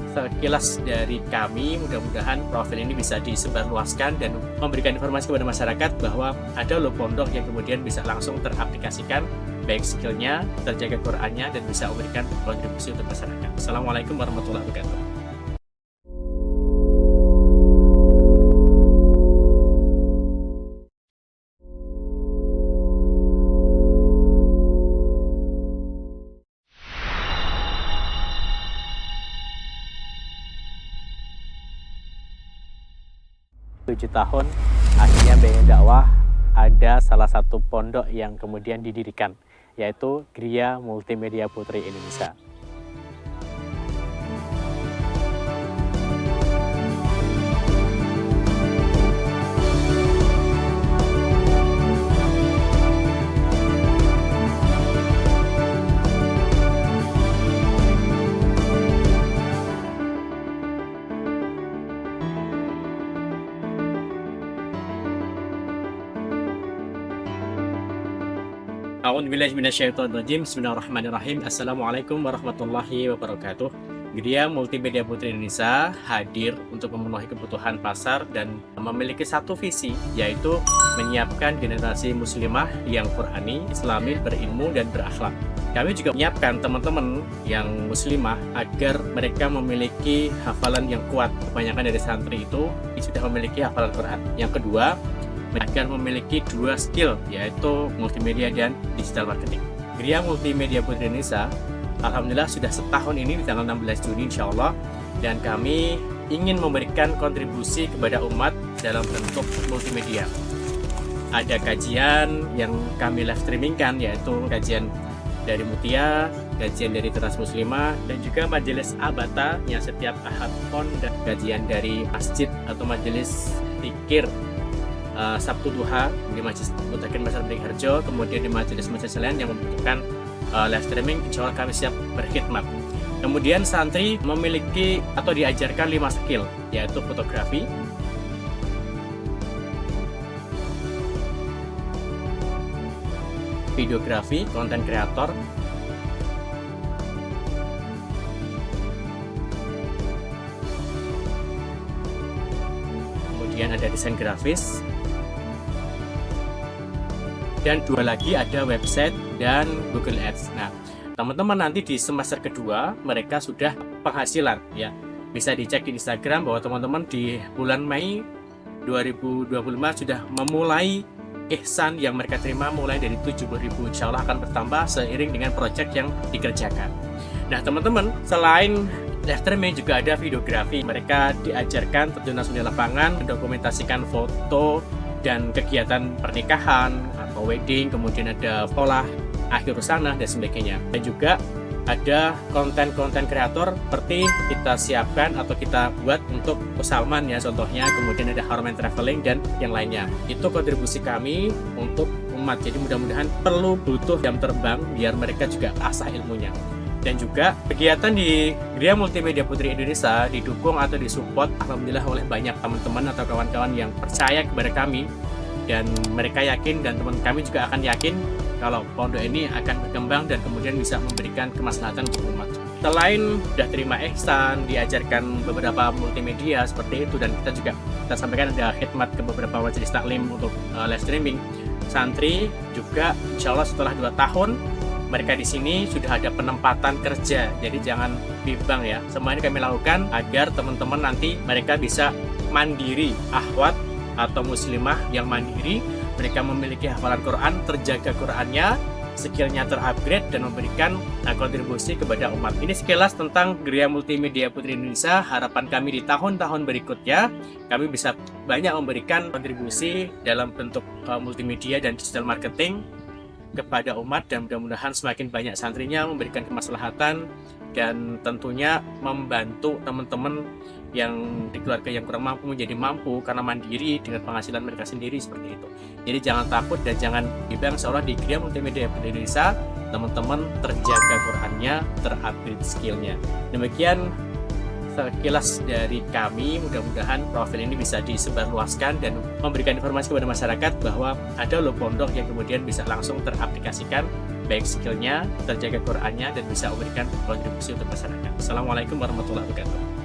sekilas dari kami, mudah-mudahan profil ini bisa disebarluaskan dan memberikan informasi kepada masyarakat bahwa ada loh pondok yang kemudian bisa langsung teraplikasikan baik skillnya, terjaga Qurannya, dan bisa memberikan kontribusi untuk masyarakat. Assalamualaikum warahmatullahi wabarakatuh. Tahun akhirnya BNI Dakwah ada salah satu pondok yang kemudian didirikan, yaitu Gria Multimedia Putri Indonesia. A'udzubillahiminasyaitonirrajim. Bismillahirrahmanirrahim. Assalamualaikum warahmatullahi wabarakatuh. Gria Multimedia Putri Indonesia hadir untuk memenuhi kebutuhan pasar dan memiliki satu visi, yaitu menyiapkan generasi muslimah yang Qurani, Islami, berilmu dan berakhlak. Kami juga menyiapkan teman-teman yang muslimah agar mereka memiliki hafalan yang kuat. Kebanyakan dari santri itu sudah memiliki hafalan Quran. Yang kedua, agar memiliki 2 skill, yaitu multimedia dan digital marketing. Gria Multimedia Putri Indonesia alhamdulillah sudah setahun ini di tanggal 16 Juni insya Allah, dan kami ingin memberikan kontribusi kepada umat dalam bentuk multimedia. Ada kajian yang kami live streamingkan, yaitu kajian dari Mutia, kajian dari Teras Muslimah, dan juga majelis Abata yang setiap Ahad Pon, dan kajian dari masjid atau majelis zikir Sabtu duha di Masjid Mutakin Pasar Beringharjo, kemudian di majelis-majelis lain yang membutuhkan live streaming, insya Allah kami siap berkhidmat. Kemudian santri memiliki atau diajarkan 5 skill, yaitu fotografi, videografi, konten kreator, kemudian ada desain grafis, dan 2 lagi ada website dan Google Ads. Nah, teman-teman nanti di semester kedua mereka sudah penghasilan ya. Bisa dicek di Instagram bahwa teman-teman di bulan Mei 2025 sudah memulai ihsan yang mereka terima mulai dari 70.000, insya Allah akan bertambah seiring dengan proyek yang dikerjakan. Nah teman-teman, selain live streaming juga ada videografi. Mereka diajarkan terjun langsung di lapangan, mendokumentasikan foto dan kegiatan pernikahan atau wedding, kemudian ada sekolah, akhir sana dan sebagainya. Dan juga ada konten-konten kreator seperti kita siapkan atau kita buat untuk Salman ya contohnya, kemudian ada Harman Traveling dan yang lainnya. Itu kontribusi kami untuk umat. Jadi mudah-mudahan butuh jam terbang biar mereka juga asah ilmunya. Dan juga kegiatan di Gria Multimedia Putri Indonesia didukung atau disupport alhamdulillah oleh banyak teman-teman atau kawan-kawan yang percaya kepada kami, dan mereka yakin dan teman kami juga akan yakin kalau pondok ini akan berkembang dan kemudian bisa memberikan kemaslahatan untuk umat. Selain sudah terima ihsan, diajarkan beberapa multimedia seperti itu, dan kita sampaikan ada khidmat ke beberapa majelis taklim untuk live streaming. Santri juga insya Allah setelah 2 tahun mereka di sini sudah ada penempatan kerja, jadi jangan bimbang ya. Semua ini kami lakukan agar teman-teman nanti mereka bisa mandiri, akhwat atau muslimah yang mandiri. Mereka memiliki hafalan Quran, terjaga Qurannya, skillnya terupgrade dan memberikan kontribusi kepada umat. Ini sekilas tentang Gria Multimedia Putri Indonesia. Harapan kami di tahun-tahun berikutnya kami bisa banyak memberikan kontribusi dalam bentuk multimedia dan digital marketing kepada umat, dan mudah-mudahan semakin banyak santrinya memberikan kemaslahatan dan tentunya membantu teman-teman yang di keluarga yang kurang mampu menjadi mampu karena mandiri dengan penghasilan mereka sendiri seperti itu. Jadi jangan takut dan jangan bimbang, seolah di Gria Multimedia Indonesia teman-teman terjaga Qurannya, terupgrade skillnya. Demikian sekilas dari kami, mudah-mudahan profil ini bisa disebarluaskan dan memberikan informasi kepada masyarakat bahwa ada loh pondok yang kemudian bisa langsung teraplikasikan baik skillnya, terjaga Qurannya, dan bisa memberikan kontribusi untuk masyarakat. Assalamualaikum warahmatullahi wabarakatuh.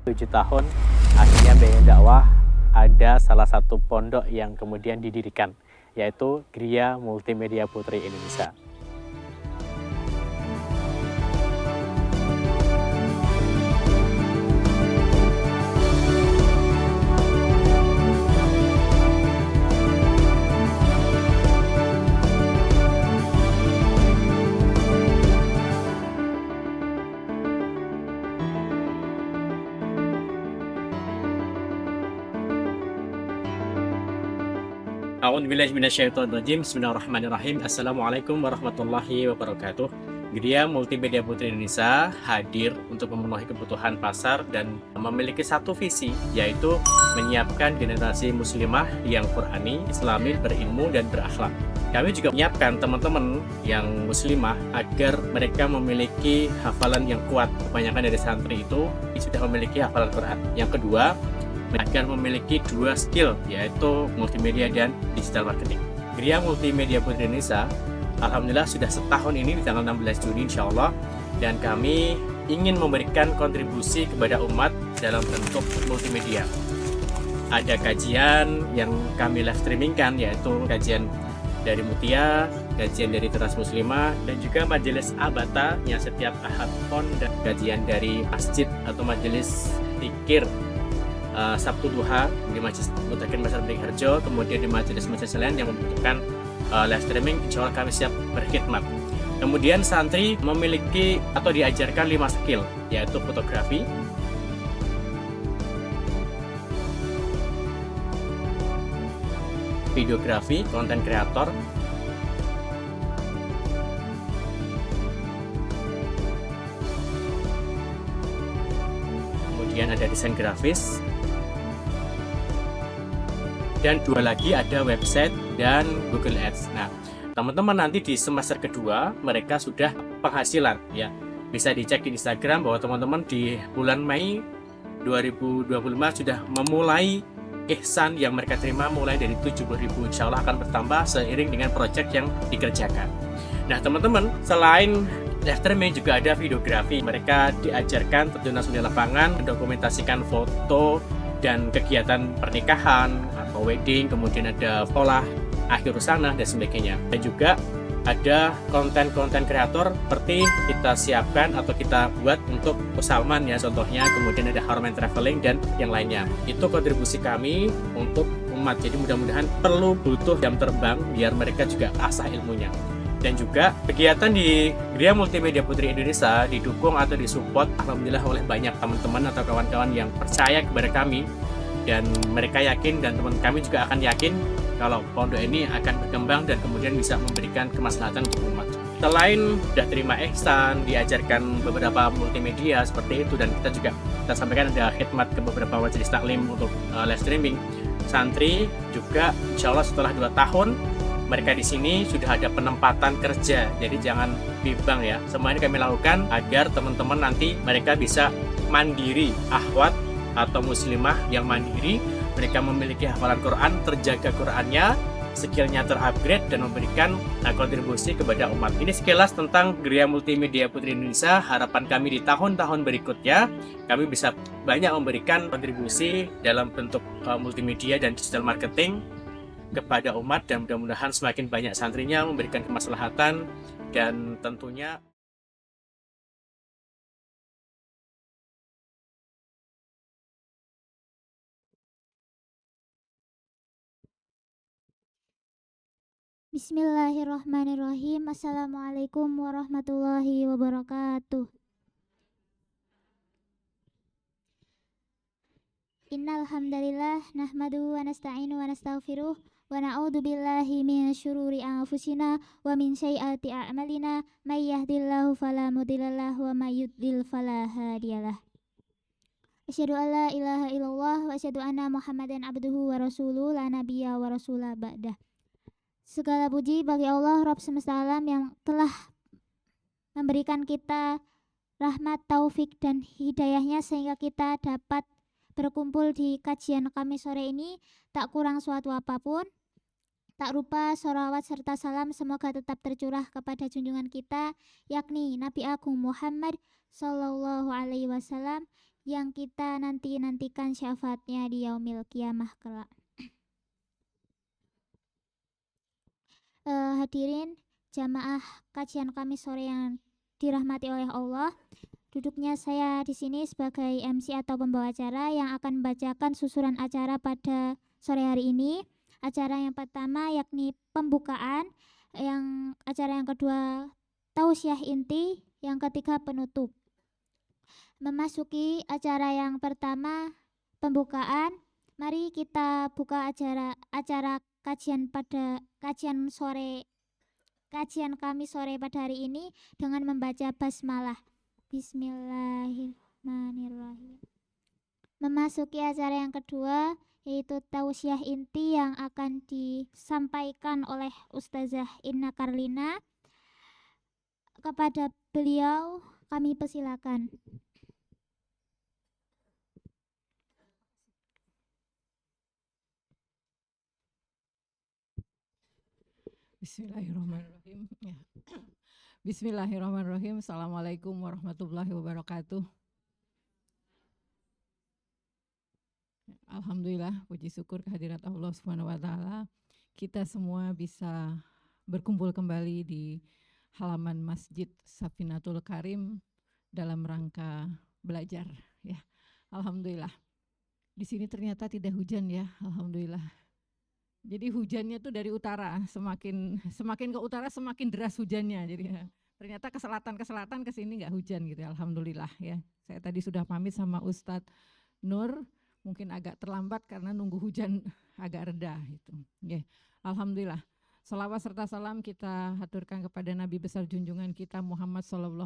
Tujuh tahun akhirnya BN Dakwah ada salah satu pondok yang kemudian didirikan, yaitu Gria Multimedia Putri Indonesia. A'udzubillahiminasyaitonirrajim. Bismillahirrahmanirrahim. Assalamualaikum warahmatullahi wabarakatuh. Gria Multimedia Putri Indonesia hadir untuk memenuhi kebutuhan pasar dan memiliki satu visi, yaitu menyiapkan generasi muslimah yang Qurani, Islami, berilmu dan berakhlak. Kami juga menyiapkan teman-teman yang muslimah agar mereka memiliki hafalan yang kuat. Kebanyakan dari santri itu sudah memiliki hafalan Quran. Yang kedua, agar memiliki 2 skill, yaitu multimedia dan digital marketing. Gria Multimedia Putri Indonesia alhamdulillah sudah setahun ini di tanggal 16 Juni insya Allah, dan kami ingin memberikan kontribusi kepada umat dalam bentuk multimedia. Ada kajian yang kami live streamingkan, yaitu kajian dari Mutia, kajian dari Teras Muslimah, dan juga majelis Abata yang setiap Ahad pon, dan kajian dari masjid atau majelis zikir Sabtu duha di Masjid Mutakin Pasar Beringharjo, kemudian di majelis-majelis lain yang membutuhkan live streaming, insya Allah kami siap berkhidmat. Kemudian santri memiliki atau diajarkan 5 skill, yaitu fotografi, videografi, konten kreator, kemudian ada desain grafis, dan dua lagi ada website dan Google Ads. Nah, teman-teman nanti di semester kedua mereka sudah penghasilan ya. Bisa dicek di Instagram bahwa teman-teman di bulan Mei 2025 sudah memulai ihsan yang mereka terima mulai dari 70.000, insya Allah akan bertambah seiring dengan proyek yang dikerjakan. Nah teman-teman, selain Afterme juga ada videografi. Mereka diajarkan terjun langsung di lapangan, mendokumentasikan foto dan kegiatan pernikahan atau wedding, kemudian ada pola akhir sana dan sebagainya. Dan juga ada konten-konten kreator seperti kita siapkan atau kita buat untuk Salman ya contohnya, kemudian ada Harman Traveling dan yang lainnya. Itu kontribusi kami untuk umat. Jadi mudah-mudahan butuh jam terbang biar mereka juga asah ilmunya. Dan juga kegiatan di Gria Multimedia Putri Indonesia didukung atau disupport alhamdulillah oleh banyak teman-teman atau kawan-kawan yang percaya kepada kami, dan mereka yakin dan teman kami juga akan yakin kalau pondok ini akan berkembang dan kemudian bisa memberikan kemaslahatan untuk umat. Selain sudah terima ihsan, diajarkan beberapa multimedia seperti itu, dan kita sampaikan ada khidmat ke beberapa majelis taklim untuk live streaming. Santri juga insya Allah setelah 2 tahun mereka di sini sudah ada penempatan kerja, jadi jangan bimbang ya. Semua ini kami lakukan agar teman-teman nanti mereka bisa mandiri, akhwat atau muslimah yang mandiri. Mereka memiliki hafalan Quran, terjaga Qurannya, skillnya terupgrade dan memberikan kontribusi kepada umat. Ini sekilas tentang Gria Multimedia Putri Indonesia. Harapan kami di tahun-tahun berikutnya kami bisa banyak memberikan kontribusi dalam bentuk multimedia dan digital marketing kepada umat, dan mudah-mudahan semakin banyak santrinya memberikan kemaslahatan. Dan tentunya Bismillahirrahmanirrahim. Assalamualaikum warahmatullahi wabarakatuh. Innal hamdalillah nahmaduhu wa nasta'inu wa nastaghfiruh wa na'udzu billahi min syururi anfusina wa min sayyiati a'malina, may yahdihillahu fala mudhillalah wa may yudlil fala hadiyalah. Asyhadu an la ilaha illallah wa asyhadu anna Muhammadan abduhu wa rasuluh la nabiyya wa rasulah ba'dah. Segala puji bagi Allah Rabb semesta alam yang telah memberikan kita rahmat, taufik dan hidayahnya sehingga kita dapat berkumpul di kajian kami sore ini. Tak kurang suatu apapun, tak lupa sholawat serta salam semoga tetap tercurah kepada junjungan kita, yakni Nabi Agung Muhammad Sallallahu Alaihi Wasallam, yang kita nantikan syafaatnya di yaumil kiamah kelak. Hadirin jamaah kajian kami sore yang dirahmati oleh Allah, duduknya saya di sini sebagai MC atau pembawa acara yang akan membacakan susunan acara pada sore hari ini. Acara yang pertama yakni pembukaan, acara yang kedua tausiah inti, yang ketiga penutup. Memasuki acara yang pertama, pembukaan, mari kita buka acara kajian kami sore pada hari ini dengan membaca basmalah. Bismillahirrahmanirrahim. Memasuki acara yang kedua, yaitu tausiah inti yang akan disampaikan oleh Ustazah Inna Karlina. Kepada beliau kami persilakan. Bismillahirrahmanirrahim. Bismillahirrahmanirrahim. Assalamualaikum warahmatullahi wabarakatuh. Alhamdulillah, puji syukur kehadirat Allah Subhanahu wa taala. Kita semua bisa berkumpul kembali di halaman Masjid Safinatul Karim dalam rangka belajar ya. Alhamdulillah. Di sini ternyata tidak hujan ya, alhamdulillah. Jadi hujannya tuh dari utara, semakin ke utara semakin deras hujannya. Jadi ternyata ke selatan ke sini nggak hujan gitu. Alhamdulillah ya. Saya tadi sudah pamit sama Ustadz Nur mungkin agak terlambat karena nunggu hujan agak reda gitu. Nggih. Alhamdulillah. Salawat serta salam kita haturkan kepada Nabi besar junjungan kita Muhammad SAW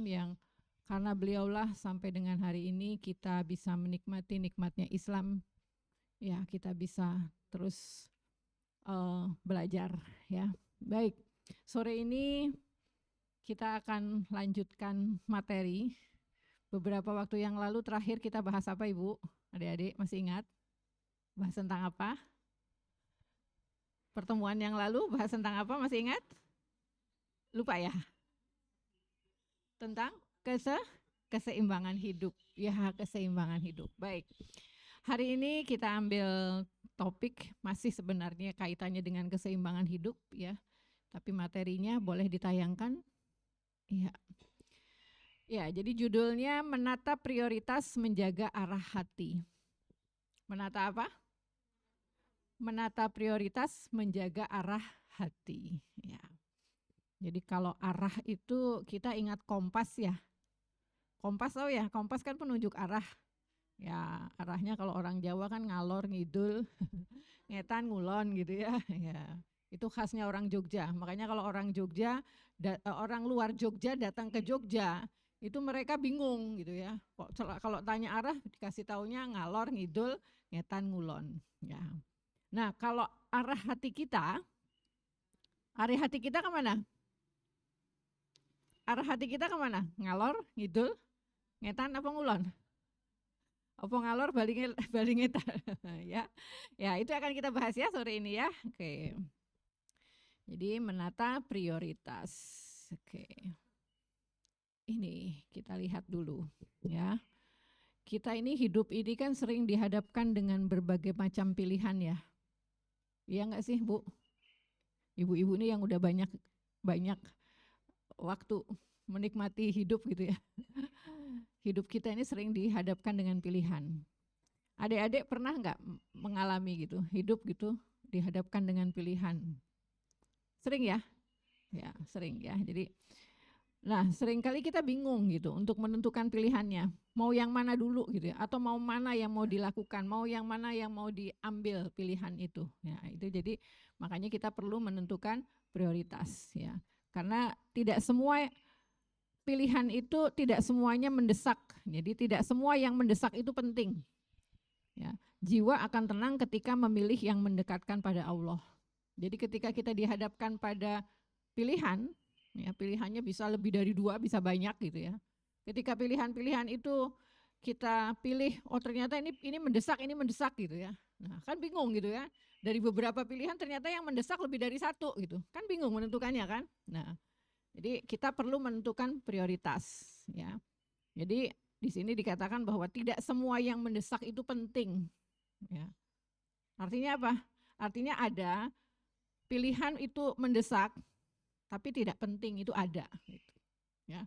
yang karena beliaulah sampai dengan hari ini kita bisa menikmati nikmatnya Islam. Ya, kita bisa terus belajar ya. Baik. Sore ini kita akan lanjutkan materi. Beberapa waktu yang lalu terakhir kita bahas apa Ibu? Adik-adik masih ingat? Bahas tentang apa? Pertemuan yang lalu bahas tentang apa? Masih ingat? Lupa ya? Tentang keseimbangan hidup. Ya, keseimbangan hidup. Baik. Hari ini kita ambil topik masih sebenarnya kaitannya dengan keseimbangan hidup ya. Tapi materinya boleh ditayangkan. Ya. Ya, jadi judulnya menata prioritas menjaga arah hati. Menata apa? Menata prioritas menjaga arah hati. Ya. Jadi kalau arah itu kita ingat kompas ya. Kompas tahu ya, kompas kan penunjuk arah. Ya, arahnya kalau orang Jawa kan ngalor ngidul, ngetan ngulon gitu ya. Ya. Itu khasnya orang Jogja. Makanya kalau orang Jogja, orang luar Jogja datang ke Jogja, itu mereka bingung gitu ya. Kalau tanya arah dikasih taunya ngalor ngidul, ngetan ngulon. Ya. Nah, kalau arah hati kita kemana? Arah hati kita kemana? Ngalor, ngidul, ngetan apa ngulon? Apa ngalor balik ngetan? Ya, ya itu akan kita bahas ya sore ini ya. Oke. Jadi menata prioritas. Oke. Ini kita lihat dulu ya. Kita ini hidup ini kan sering dihadapkan dengan berbagai macam pilihan ya. Iya enggak sih Bu? Ibu-ibu ini yang udah banyak waktu menikmati hidup gitu ya. Hidup kita ini sering dihadapkan dengan pilihan. Adik-adik pernah enggak mengalami gitu, hidup gitu dihadapkan dengan pilihan? Sering ya? Ya, sering ya. Jadi seringkali kita bingung gitu untuk menentukan pilihannya. Mau yang mana dulu gitu ya, atau mau mana yang mau dilakukan, mau yang mana yang mau diambil pilihan itu. Ya, itu jadi makanya kita perlu menentukan prioritas ya. Karena tidak semua pilihan itu tidak semuanya mendesak. Jadi tidak semua yang mendesak itu penting. Ya, jiwa akan tenang ketika memilih yang mendekatkan pada Allah. Jadi ketika kita dihadapkan pada pilihan, ya pilihannya bisa lebih dari 2, bisa banyak gitu ya. Ketika pilihan-pilihan itu kita pilih, oh ternyata ini mendesak gitu ya. Nah kan bingung gitu ya. Dari beberapa pilihan ternyata yang mendesak lebih dari 1 gitu. Kan bingung menentukannya kan. Nah jadi kita perlu menentukan prioritas ya. Jadi di sini dikatakan bahwa tidak semua yang mendesak itu penting. Ya. Artinya apa? Artinya ada pilihan itu mendesak, tapi tidak penting itu ada. Gitu. Ya.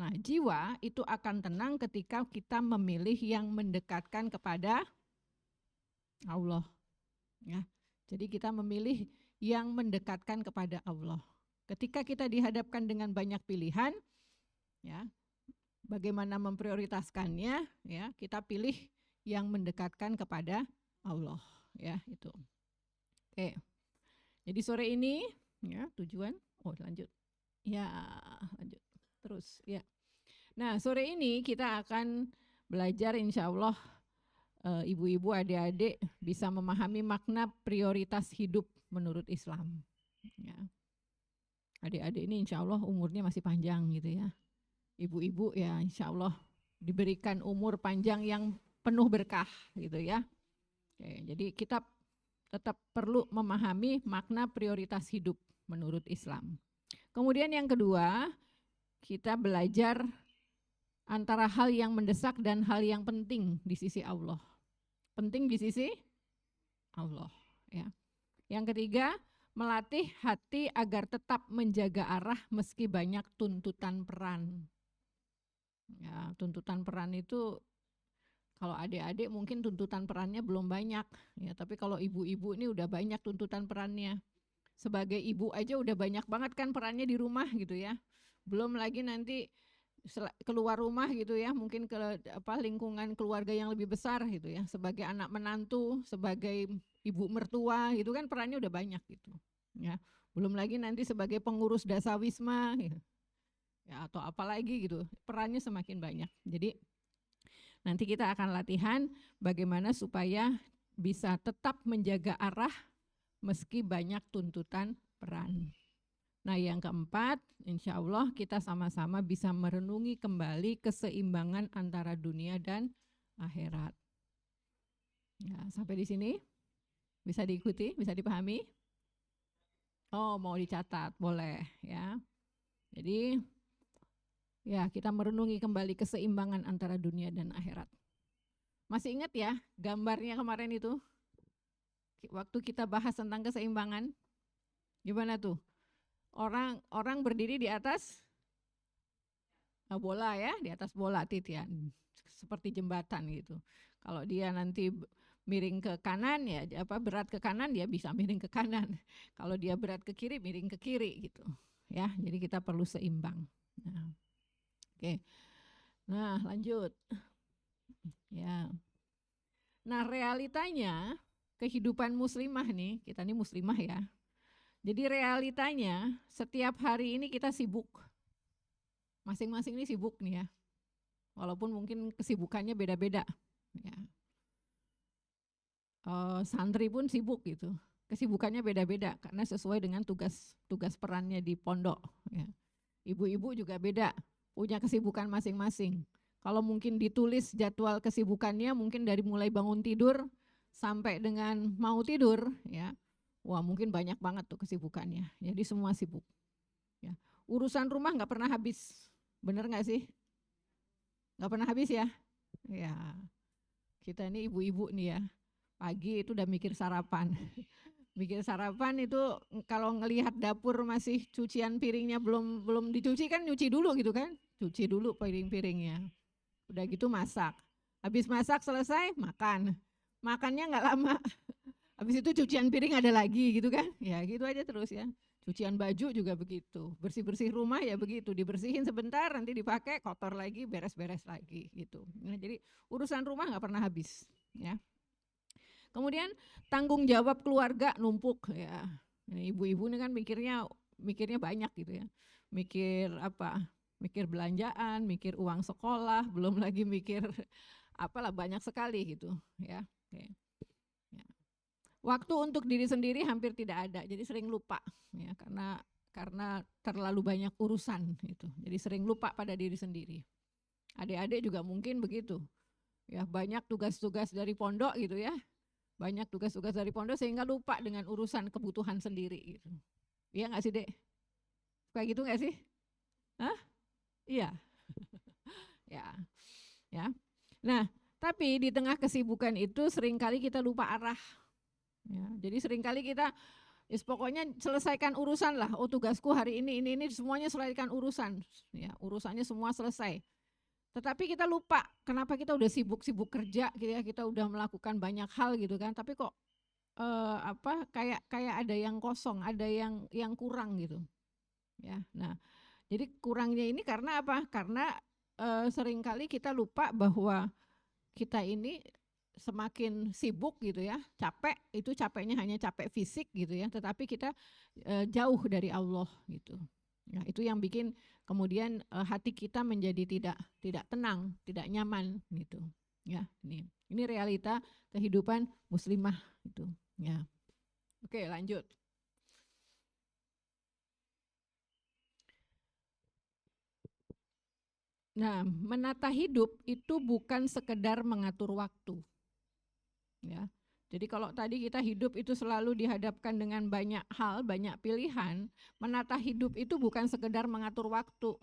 Nah, jiwa itu akan tenang ketika kita memilih yang mendekatkan kepada Allah. Ya. Jadi kita memilih yang mendekatkan kepada Allah. Ketika kita dihadapkan dengan banyak pilihan, ya, bagaimana memprioritaskannya? Ya, kita pilih yang mendekatkan kepada Allah. Ya, itu. Oke. Jadi sore ini, ya, tujuan. Oh, lanjut. Ya, lanjut. Terus, ya. Nah, sore ini kita akan belajar insya Allah ibu-ibu, adik-adik bisa memahami makna prioritas hidup menurut Islam. Ya. Adik-adik ini insya Allah umurnya masih panjang gitu ya. Ibu-ibu ya insya Allah diberikan umur panjang yang penuh berkah gitu ya. Oke, jadi kita tetap perlu memahami makna prioritas hidup menurut Islam. Kemudian yang kedua, kita belajar antara hal yang mendesak dan hal yang penting di sisi Allah. Penting di sisi Allah. Ya. Yang ketiga, melatih hati agar tetap menjaga arah meski banyak tuntutan peran. Ya, tuntutan peran itu kalau adik-adik mungkin tuntutan perannya belum banyak, ya. Tapi kalau ibu-ibu ini udah banyak tuntutan perannya. Sebagai ibu aja udah banyak banget kan perannya di rumah gitu ya. Belum lagi nanti keluar rumah gitu ya, mungkin ke lingkungan keluarga yang lebih besar gitu ya, sebagai anak menantu, sebagai ibu mertua gitu kan perannya udah banyak gitu ya. Belum lagi nanti sebagai pengurus dasawisma gitu. Ya, atau apalagi gitu, perannya semakin banyak. Jadi nanti kita akan latihan bagaimana supaya bisa tetap menjaga arah meski banyak tuntutan peran. Nah yang keempat, insya Allah kita sama-sama bisa merenungi kembali keseimbangan antara dunia dan akhirat. Ya, sampai di sini bisa diikuti, bisa dipahami? Oh, mau dicatat, boleh ya. Jadi ya kita merenungi kembali keseimbangan antara dunia dan akhirat. Masih ingat ya gambarnya kemarin itu? Waktu kita bahas tentang keseimbangan, gimana tuh? Orang berdiri di atas bola ya, di atas bola titian, seperti jembatan gitu. Kalau dia nanti miring ke kanan ya, berat ke kanan dia bisa miring ke kanan. Kalau dia berat ke kiri miring ke kiri gitu. Ya, jadi kita perlu seimbang. Nah, oke. Nah, lanjut. Ya. Nah, realitanya kehidupan muslimah nih, kita ini muslimah ya. Jadi realitanya setiap hari ini kita sibuk. Masing-masing ini sibuk nih ya. Walaupun mungkin kesibukannya beda-beda. Ya. Santri pun sibuk gitu. Kesibukannya beda-beda karena sesuai dengan tugas perannya di pondok. Ya. Ibu-ibu juga beda, punya kesibukan masing-masing. Kalau mungkin ditulis jadwal kesibukannya mungkin dari mulai bangun tidur sampai dengan mau tidur ya. Wah mungkin banyak banget tuh kesibukannya, jadi semua sibuk. Ya. Urusan rumah nggak pernah habis, bener nggak sih? Nggak pernah habis ya? Ya, kita ini ibu-ibu nih ya, pagi itu udah mikir sarapan. Mikir sarapan itu kalau ngelihat dapur masih cucian piringnya belum dicuci kan nyuci dulu gitu kan? Cuci dulu piring-piringnya. Udah gitu masak. Habis masak selesai makan. Makannya nggak lama. Habis itu cucian piring ada lagi gitu kan, ya gitu aja terus ya. Cucian baju juga begitu, bersih-bersih rumah ya begitu, dibersihin sebentar nanti dipakai kotor lagi, beres-beres lagi gitu. Nah, jadi urusan rumah nggak pernah habis ya. Kemudian tanggung jawab keluarga numpuk ya. Ibu-ibu ini kan mikirnya banyak gitu ya. Mikir apa? Mikir belanjaan, mikir uang sekolah, belum lagi mikir apalah banyak sekali gitu ya. Oke. Waktu untuk diri sendiri hampir tidak ada, jadi sering lupa ya karena terlalu banyak urusan itu. Jadi sering lupa pada diri sendiri. Adik-adik juga mungkin begitu. Ya, banyak tugas-tugas dari pondok gitu ya. Banyak tugas-tugas dari pondok sehingga lupa dengan urusan kebutuhan sendiri gitu. Iya enggak sih, Dek? Kayak gitu enggak sih? Hah? Iya. Ya. Ya. Nah, tapi di tengah kesibukan itu seringkali kita lupa arah. Ya, jadi seringkali kita pokoknya selesaikan urusan lah. Oh tugasku hari ini semuanya selesaikan urusan. Ya, urusannya semua selesai. Tetapi kita lupa kenapa kita udah sibuk-sibuk kerja gitu ya. Kita udah melakukan banyak hal gitu kan. Tapi kok kayak ada yang kosong, ada yang kurang gitu. Ya. Nah, jadi kurangnya ini karena apa? Karena seringkali kita lupa bahwa kita ini semakin sibuk gitu ya, capek, itu capeknya hanya capek fisik gitu ya, tetapi kita jauh dari Allah gitu. Nah, itu yang bikin kemudian hati kita menjadi tidak tenang, tidak nyaman gitu. Ya, ini realita kehidupan muslimah gitu, ya. Oke, lanjut. Nah, menata hidup itu bukan sekedar mengatur waktu. Ya. Jadi kalau tadi kita hidup itu selalu dihadapkan dengan banyak hal, banyak pilihan, menata hidup itu bukan sekedar mengatur waktu.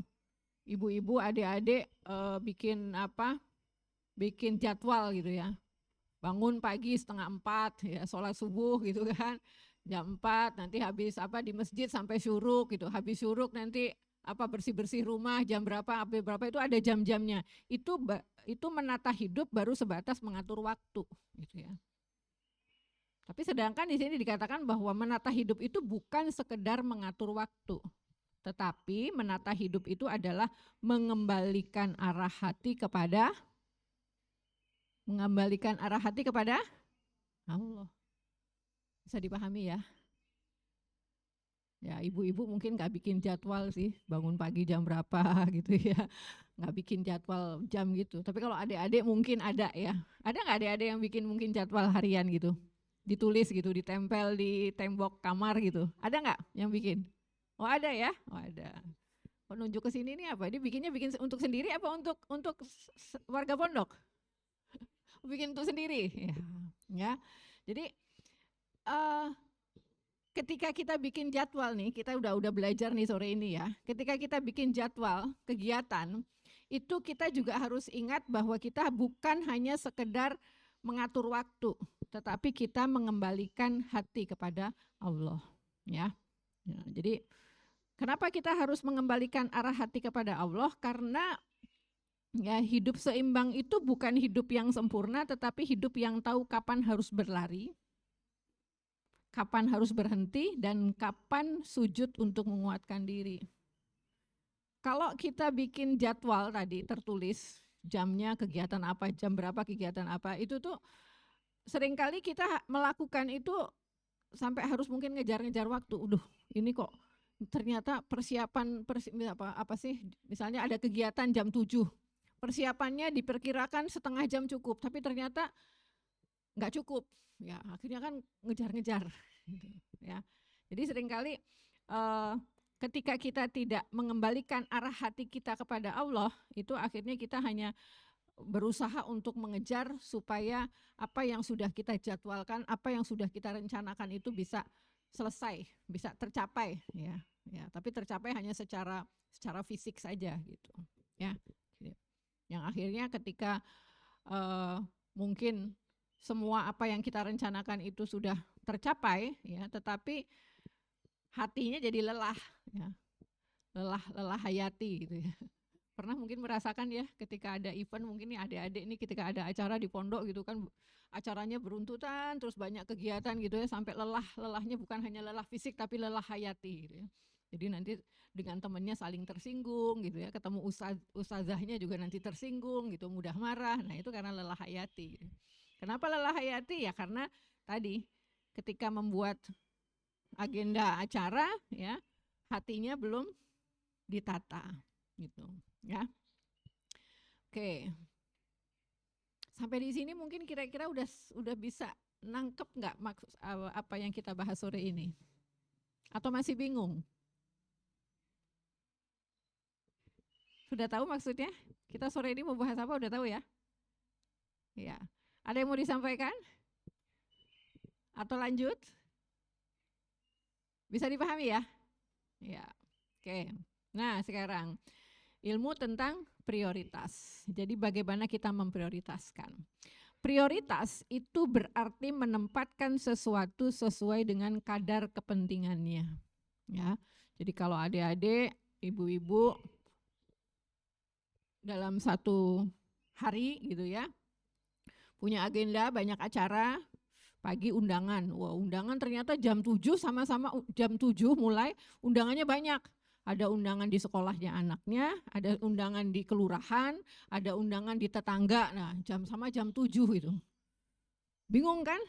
Ibu-ibu, adik-adik bikin jadwal gitu ya. Bangun pagi 3:30 ya, sholat subuh gitu kan. Jam 4 nanti habis di masjid sampai syuruk gitu. Habis syuruk nanti bersih-bersih rumah jam berapa itu ada jam-jamnya. Itu menata hidup baru sebatas mengatur waktu gitu ya. Tapi sedangkan di sini dikatakan bahwa menata hidup itu bukan sekedar mengatur waktu. Tetapi menata hidup itu adalah mengembalikan arah hati kepada Allah. Bisa dipahami ya? Ya, ibu-ibu mungkin nggak bikin jadwal sih, bangun pagi jam berapa gitu ya, nggak bikin jadwal jam gitu. Tapi kalau adik-adik mungkin ada ya. Ada nggak adik-adik yang bikin mungkin jadwal harian gitu? Ditulis gitu, ditempel di tembok kamar gitu. Ada nggak yang bikin? Oh ada ya? Oh ada. Penunjuk ke sini nih apa? Dia bikin untuk sendiri apa untuk warga pondok? Bikin untuk sendiri. Ya. Jadi ketika kita bikin jadwal nih, kita udah belajar nih sore ini ya. Ketika kita bikin jadwal kegiatan, itu kita juga harus ingat bahwa kita bukan hanya sekedar mengatur waktu, tetapi kita mengembalikan hati kepada Allah, ya. Jadi kenapa kita harus mengembalikan arah hati kepada Allah? Karena ya hidup seimbang itu bukan hidup yang sempurna, tetapi hidup yang tahu kapan harus berlari, kapan harus berhenti, dan kapan sujud untuk menguatkan diri. Kalau kita bikin jadwal tadi tertulis, jamnya kegiatan apa, jam berapa kegiatan apa, itu tuh seringkali kita melakukan itu sampai harus mungkin ngejar-ngejar waktu. Ini kok ternyata persiapan apa sih, misalnya ada kegiatan jam 7, persiapannya diperkirakan setengah jam cukup, tapi ternyata nggak cukup. Ya akhirnya kan ngejar-ngejar gitu, ya. Jadi seringkali ketika kita tidak mengembalikan arah hati kita kepada Allah, itu akhirnya kita hanya berusaha untuk mengejar supaya apa yang sudah kita jadwalkan, apa yang sudah kita rencanakan itu bisa selesai, bisa tercapai, ya. Tapi tercapai hanya secara fisik saja gitu, ya. Yang akhirnya ketika mungkin semua apa yang kita rencanakan itu sudah tercapai, ya, tetapi hatinya jadi lelah, ya, lelah hayati gitu ya. Pernah mungkin merasakan ya ketika ada event, mungkin nih adik-adik ini ketika ada acara di pondok gitu kan, acaranya beruntutan, terus banyak kegiatan gitu ya, sampai lelahnya bukan hanya lelah fisik tapi lelah hayati gitu ya. Jadi nanti dengan temannya saling tersinggung gitu ya, ketemu ustazahnya juga nanti tersinggung gitu, mudah marah. Nah itu karena lelah hayati gitu. Kenapa lelah hayati? Ya karena tadi ketika membuat agenda acara ya, hatinya belum ditata gitu ya. Oke. Sampai di sini mungkin kira-kira udah bisa nangkep nggak maksud apa yang kita bahas sore ini? Atau masih bingung? Sudah tahu maksudnya? Kita sore ini mau bahas apa? Udah tahu ya? Ya. Ada yang mau disampaikan? Atau lanjut? Bisa dipahami ya? Ya. Oke. Nah, sekarang ilmu tentang prioritas. Jadi bagaimana kita memprioritaskan? Prioritas itu berarti menempatkan sesuatu sesuai dengan kadar kepentingannya. Ya. Jadi kalau adik-adik, ibu-ibu dalam satu hari gitu ya, punya agenda banyak acara, pagi undangan. Wah, undangan ternyata jam 7 sama-sama jam 7 mulai, undangannya banyak. Ada undangan di sekolahnya anaknya, ada undangan di kelurahan, ada undangan di tetangga. Nah, jam 7 itu. Bingung kan?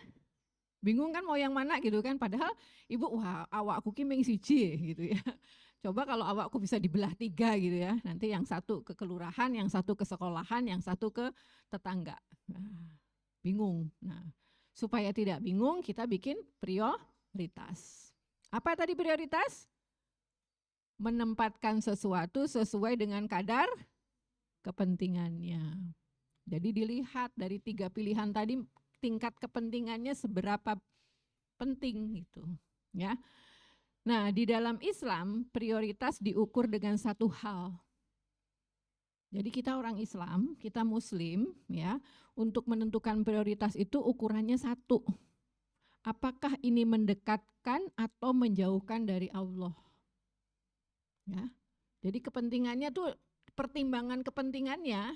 Bingung kan mau yang mana gitu kan? Padahal ibu, wah awakku ki ming siji gitu ya. Coba kalau awakku bisa dibelah 3 gitu ya. Nanti yang satu ke kelurahan, yang satu ke sekolahan, yang satu ke tetangga. Nah, bingung. Nah, supaya tidak bingung kita bikin prioritas. Apa tadi prioritas? Menempatkan sesuatu sesuai dengan kadar kepentingannya. Jadi dilihat dari 3 pilihan tadi tingkat kepentingannya seberapa penting gitu, ya. Nah, di dalam Islam prioritas diukur dengan satu hal. Jadi kita orang Islam, kita Muslim, ya, untuk menentukan prioritas itu ukurannya satu. Apakah ini mendekatkan atau menjauhkan dari Allah? Ya. Jadi kepentingannya tuh, pertimbangan kepentingannya,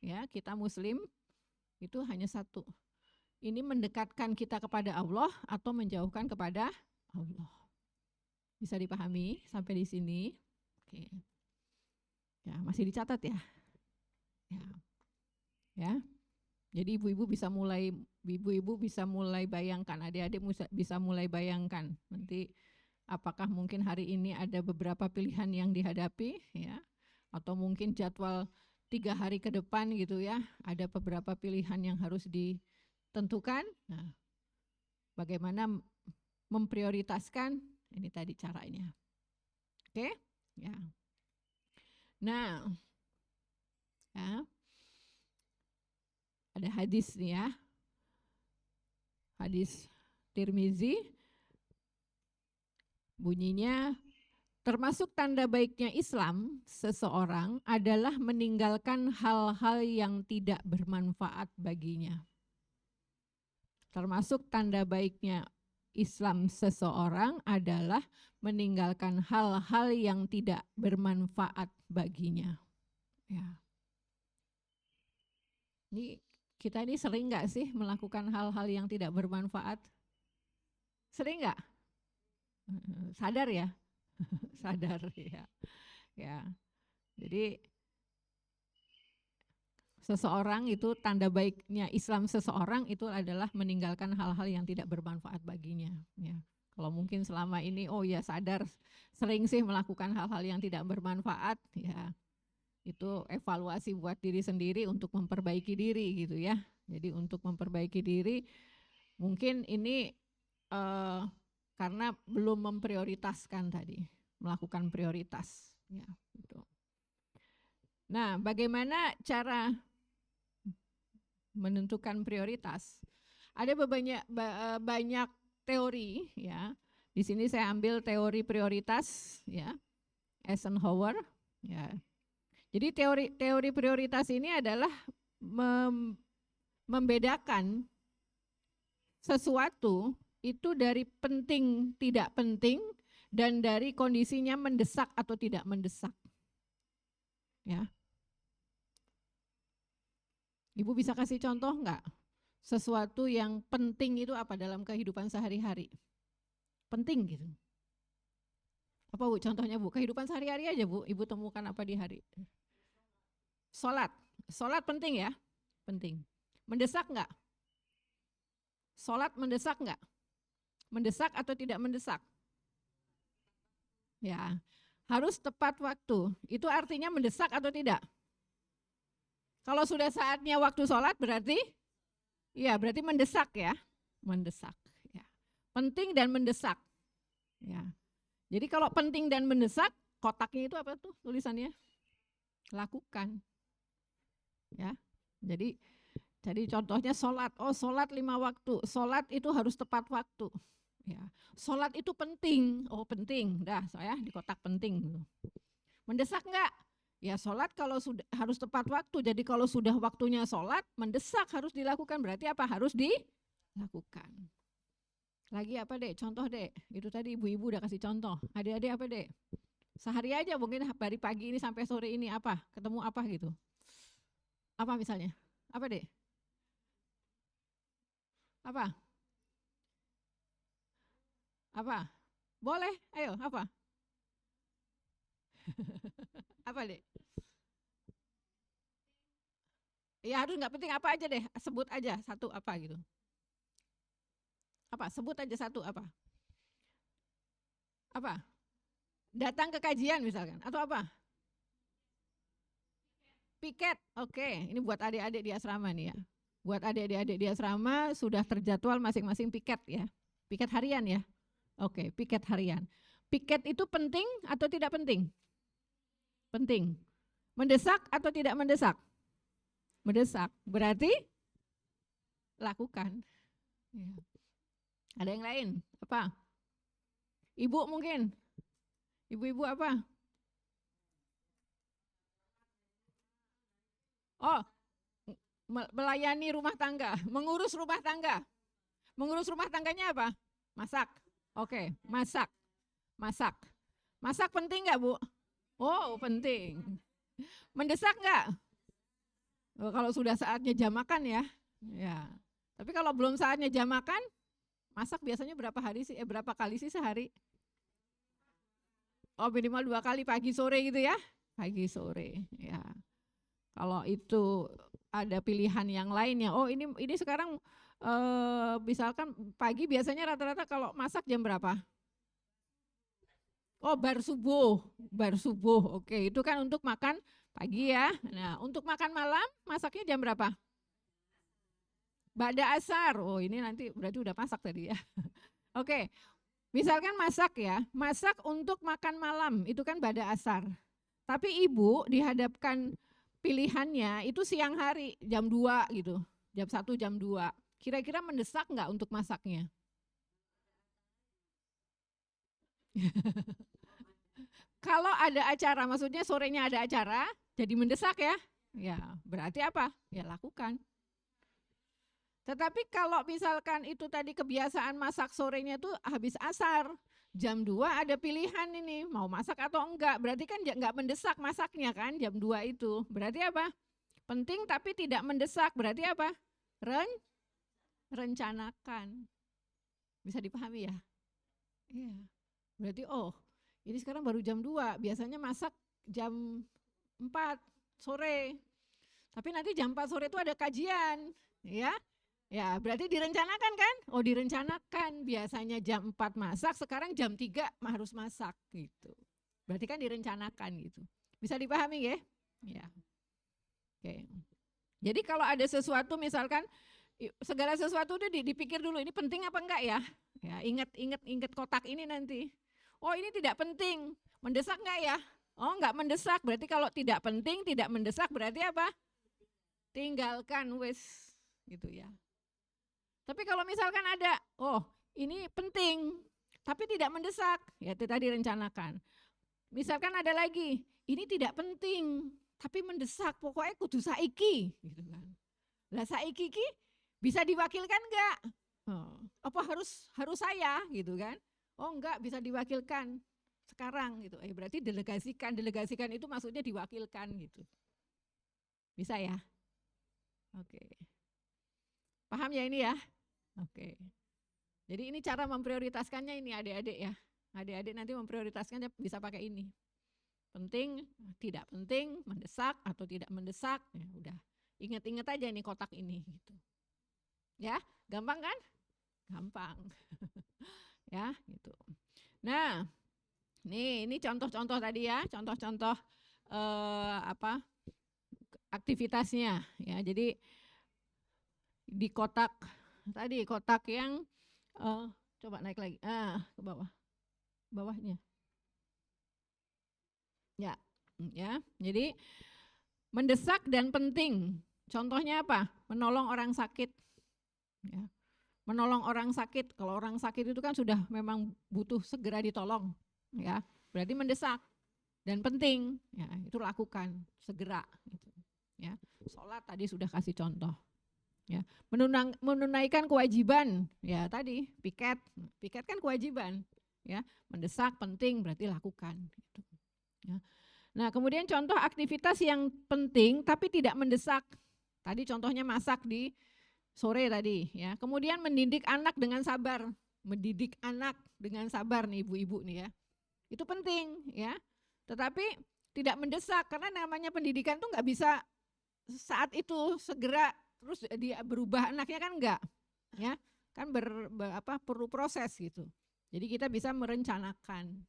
ya, kita Muslim itu hanya satu. Ini mendekatkan kita kepada Allah atau menjauhkan kepada Allah. Bisa dipahami sampai di sini? Oke. Ya, masih dicatat ya. Ya. Ya. Jadi ibu-ibu bisa mulai bayangkan, adik-adik bisa mulai bayangkan nanti apakah mungkin hari ini ada beberapa pilihan yang dihadapi ya, atau mungkin jadwal 3 hari ke depan gitu ya, ada beberapa pilihan yang harus ditentukan. Nah, bagaimana memprioritaskan, ini tadi caranya. Oke? Ya. Nah, ya. Ada hadis nih ya, hadis Tirmizi, bunyinya, termasuk tanda baiknya Islam seseorang adalah meninggalkan hal-hal yang tidak bermanfaat baginya. Termasuk tanda baiknya Islam seseorang adalah meninggalkan hal-hal yang tidak bermanfaat baginya. Ya. Ini kita ini sering nggak sih melakukan hal-hal yang tidak bermanfaat? Sering nggak? Sadar ya? Sadar ya. Ya. Jadi seseorang itu, tanda baiknya Islam seseorang itu adalah meninggalkan hal-hal yang tidak bermanfaat baginya. Ya. Kalau mungkin selama ini, oh ya sadar sering sih melakukan hal-hal yang tidak bermanfaat, ya itu evaluasi buat diri sendiri untuk memperbaiki diri gitu ya. Jadi untuk memperbaiki diri mungkin ini karena belum memprioritaskan tadi, melakukan prioritas ya gitu. Nah, bagaimana cara menentukan prioritas? Ada banyak teori ya. Di sini saya ambil teori prioritas ya, Eisenhower ya. Jadi teori prioritas ini adalah membedakan sesuatu itu dari penting tidak penting dan dari kondisinya mendesak atau tidak mendesak. Ya. Ibu bisa kasih contoh enggak? Sesuatu yang penting itu apa dalam kehidupan sehari-hari? Penting gitu. Apa Bu contohnya Bu? Kehidupan sehari-hari aja Bu, Ibu temukan apa di hari? Sholat. Sholat penting ya? Penting. Mendesak enggak? Sholat mendesak enggak? Mendesak atau tidak mendesak? Ya, harus tepat waktu. Itu artinya mendesak atau tidak? Kalau sudah saatnya waktu sholat berarti? Ya, berarti mendesak ya. Mendesak. Ya. Penting dan mendesak. Ya. Jadi kalau penting dan mendesak, kotaknya itu apa tuh tulisannya? Lakukan. Ya, jadi contohnya sholat. Oh, sholat 5 waktu. Sholat itu harus tepat waktu. Ya, sholat itu penting. Oh, penting. Dah, saya di kotak penting. Mendesak enggak? Ya, sholat kalau sudah harus tepat waktu. Jadi kalau sudah waktunya sholat, mendesak harus dilakukan. Berarti apa? Harus dilakukan. Lagi apa Dek? Contoh Dek. Itu tadi ibu-ibu udah kasih contoh. Adik-adik apa Dek? Sehari aja mungkin dari pagi ini sampai sore ini apa? Ketemu apa gitu? Apa misalnya? Apa Dek? Apa? Apa? Boleh, ayo apa? Apa Dek? Ya harus nggak penting apa aja deh, sebut aja satu apa gitu. Apa? Sebut aja satu apa? Apa? Datang ke kajian misalkan, atau apa? Piket, oke. Ini buat adik-adik di asrama nih ya. Buat adik-adik di asrama sudah terjadwal masing-masing piket ya. Piket harian ya. Oke, piket harian. Piket itu penting atau tidak penting? Penting. Mendesak atau tidak mendesak? Mendesak. Berarti lakukan. Ya. Ada yang lain? Apa? Ibu mungkin? Ibu-ibu apa? Oh, melayani rumah tangga, mengurus rumah tangga. Mengurus rumah tangganya apa? Masak. Oke, masak. Masak. Masak penting nggak Bu? Oh, penting. Mendesak nggak? Oh, kalau sudah saatnya jam makan ya. Ya. Tapi kalau belum saatnya jam makan, masak biasanya berapa kali sih sehari? Oh, minimal 2 kali pagi sore gitu ya? Pagi sore, ya. Kalau itu ada pilihan yang lainnya, oh ini sekarang misalkan pagi biasanya rata-rata kalau masak jam berapa? Oh, bar subuh, oke, itu kan untuk makan pagi ya. Nah, untuk makan malam masaknya jam berapa? Ba'da asar, oh ini nanti berarti udah masak tadi ya. Oke, misalkan masak ya, masak untuk makan malam, itu kan ba'da asar. Tapi ibu dihadapkan pilihannya itu siang hari, jam 2 gitu, jam 1, jam 2. Kira-kira mendesak nggak untuk masaknya? Kalau ada acara, maksudnya sorenya ada acara, jadi mendesak ya? Ya, berarti apa? Ya lakukan. Tetapi kalau misalkan itu tadi kebiasaan masak sorenya tuh habis asar, jam 2 ada pilihan ini, mau masak atau enggak. Berarti kan enggak mendesak masaknya kan jam 2 itu. Berarti apa? Penting tapi tidak mendesak. Berarti apa? Rencanakan. Bisa dipahami ya? Iya. Berarti oh, ini sekarang baru jam 2, biasanya masak jam 4 sore. Tapi nanti jam 4 sore itu ada kajian, ya. Ya, berarti direncanakan kan? Oh, direncanakan. Biasanya jam 4 masak, sekarang jam 3 harus masak gitu. Berarti kan direncanakan gitu. Bisa dipahami ya? Ya. Oke. Jadi kalau ada sesuatu misalkan segala sesuatu itu dipikir dulu ini penting apa enggak ya? Ya, ingat kotak ini nanti. Oh, ini tidak penting. Mendesak enggak ya? Oh, enggak mendesak. Berarti kalau tidak penting, tidak mendesak berarti apa? Tinggalkan wes gitu ya. Tapi kalau misalkan ada, oh ini penting, tapi tidak mendesak, ya itu tadi rencanakan. Misalkan ada lagi, ini tidak penting, tapi mendesak, pokoknya kudu saiki, gitu kan. Lah saiki ki bisa diwakilkan enggak? Oh, apa harus saya, gitu kan? Oh enggak, bisa diwakilkan sekarang, gitu. Berarti delegasikan itu maksudnya diwakilkan, gitu. Bisa ya? Oke. Paham ya ini ya? Oke. Jadi ini cara memprioritaskannya ini adik-adik ya. Adik-adik nanti memprioritaskannya bisa pakai ini. Penting, tidak penting, mendesak atau tidak mendesak, ya udah. Ingat-ingat aja nih kotak ini gitu. Ya, gampang kan? Gampang. Ya, gitu. Nah, ini contoh-contoh tadi ya, contoh-contoh aktivitasnya ya. Jadi di kotak tadi, kotak yang coba naik lagi, ke bawahnya. Ya, jadi mendesak dan penting. Contohnya apa? Menolong orang sakit. Ya. Menolong orang sakit. Kalau orang sakit itu kan sudah memang butuh segera ditolong. Ya, berarti mendesak dan penting. Ya, itu lakukan segera. Gitu. Ya, sholat tadi sudah kasih contoh. Ya, menunaikan kewajiban, ya tadi piket kan kewajiban, ya mendesak penting berarti lakukan. Gitu. Ya. Nah kemudian contoh aktivitas yang penting tapi tidak mendesak, tadi contohnya masak di sore tadi, ya. Kemudian mendidik anak dengan sabar, nih ibu-ibu nih ya, itu penting, ya. Tetapi tidak mendesak karena namanya pendidikan tuh nggak bisa saat itu segera terus dia berubah anaknya kan enggak, ya kan perlu proses gitu. Jadi kita bisa merencanakan.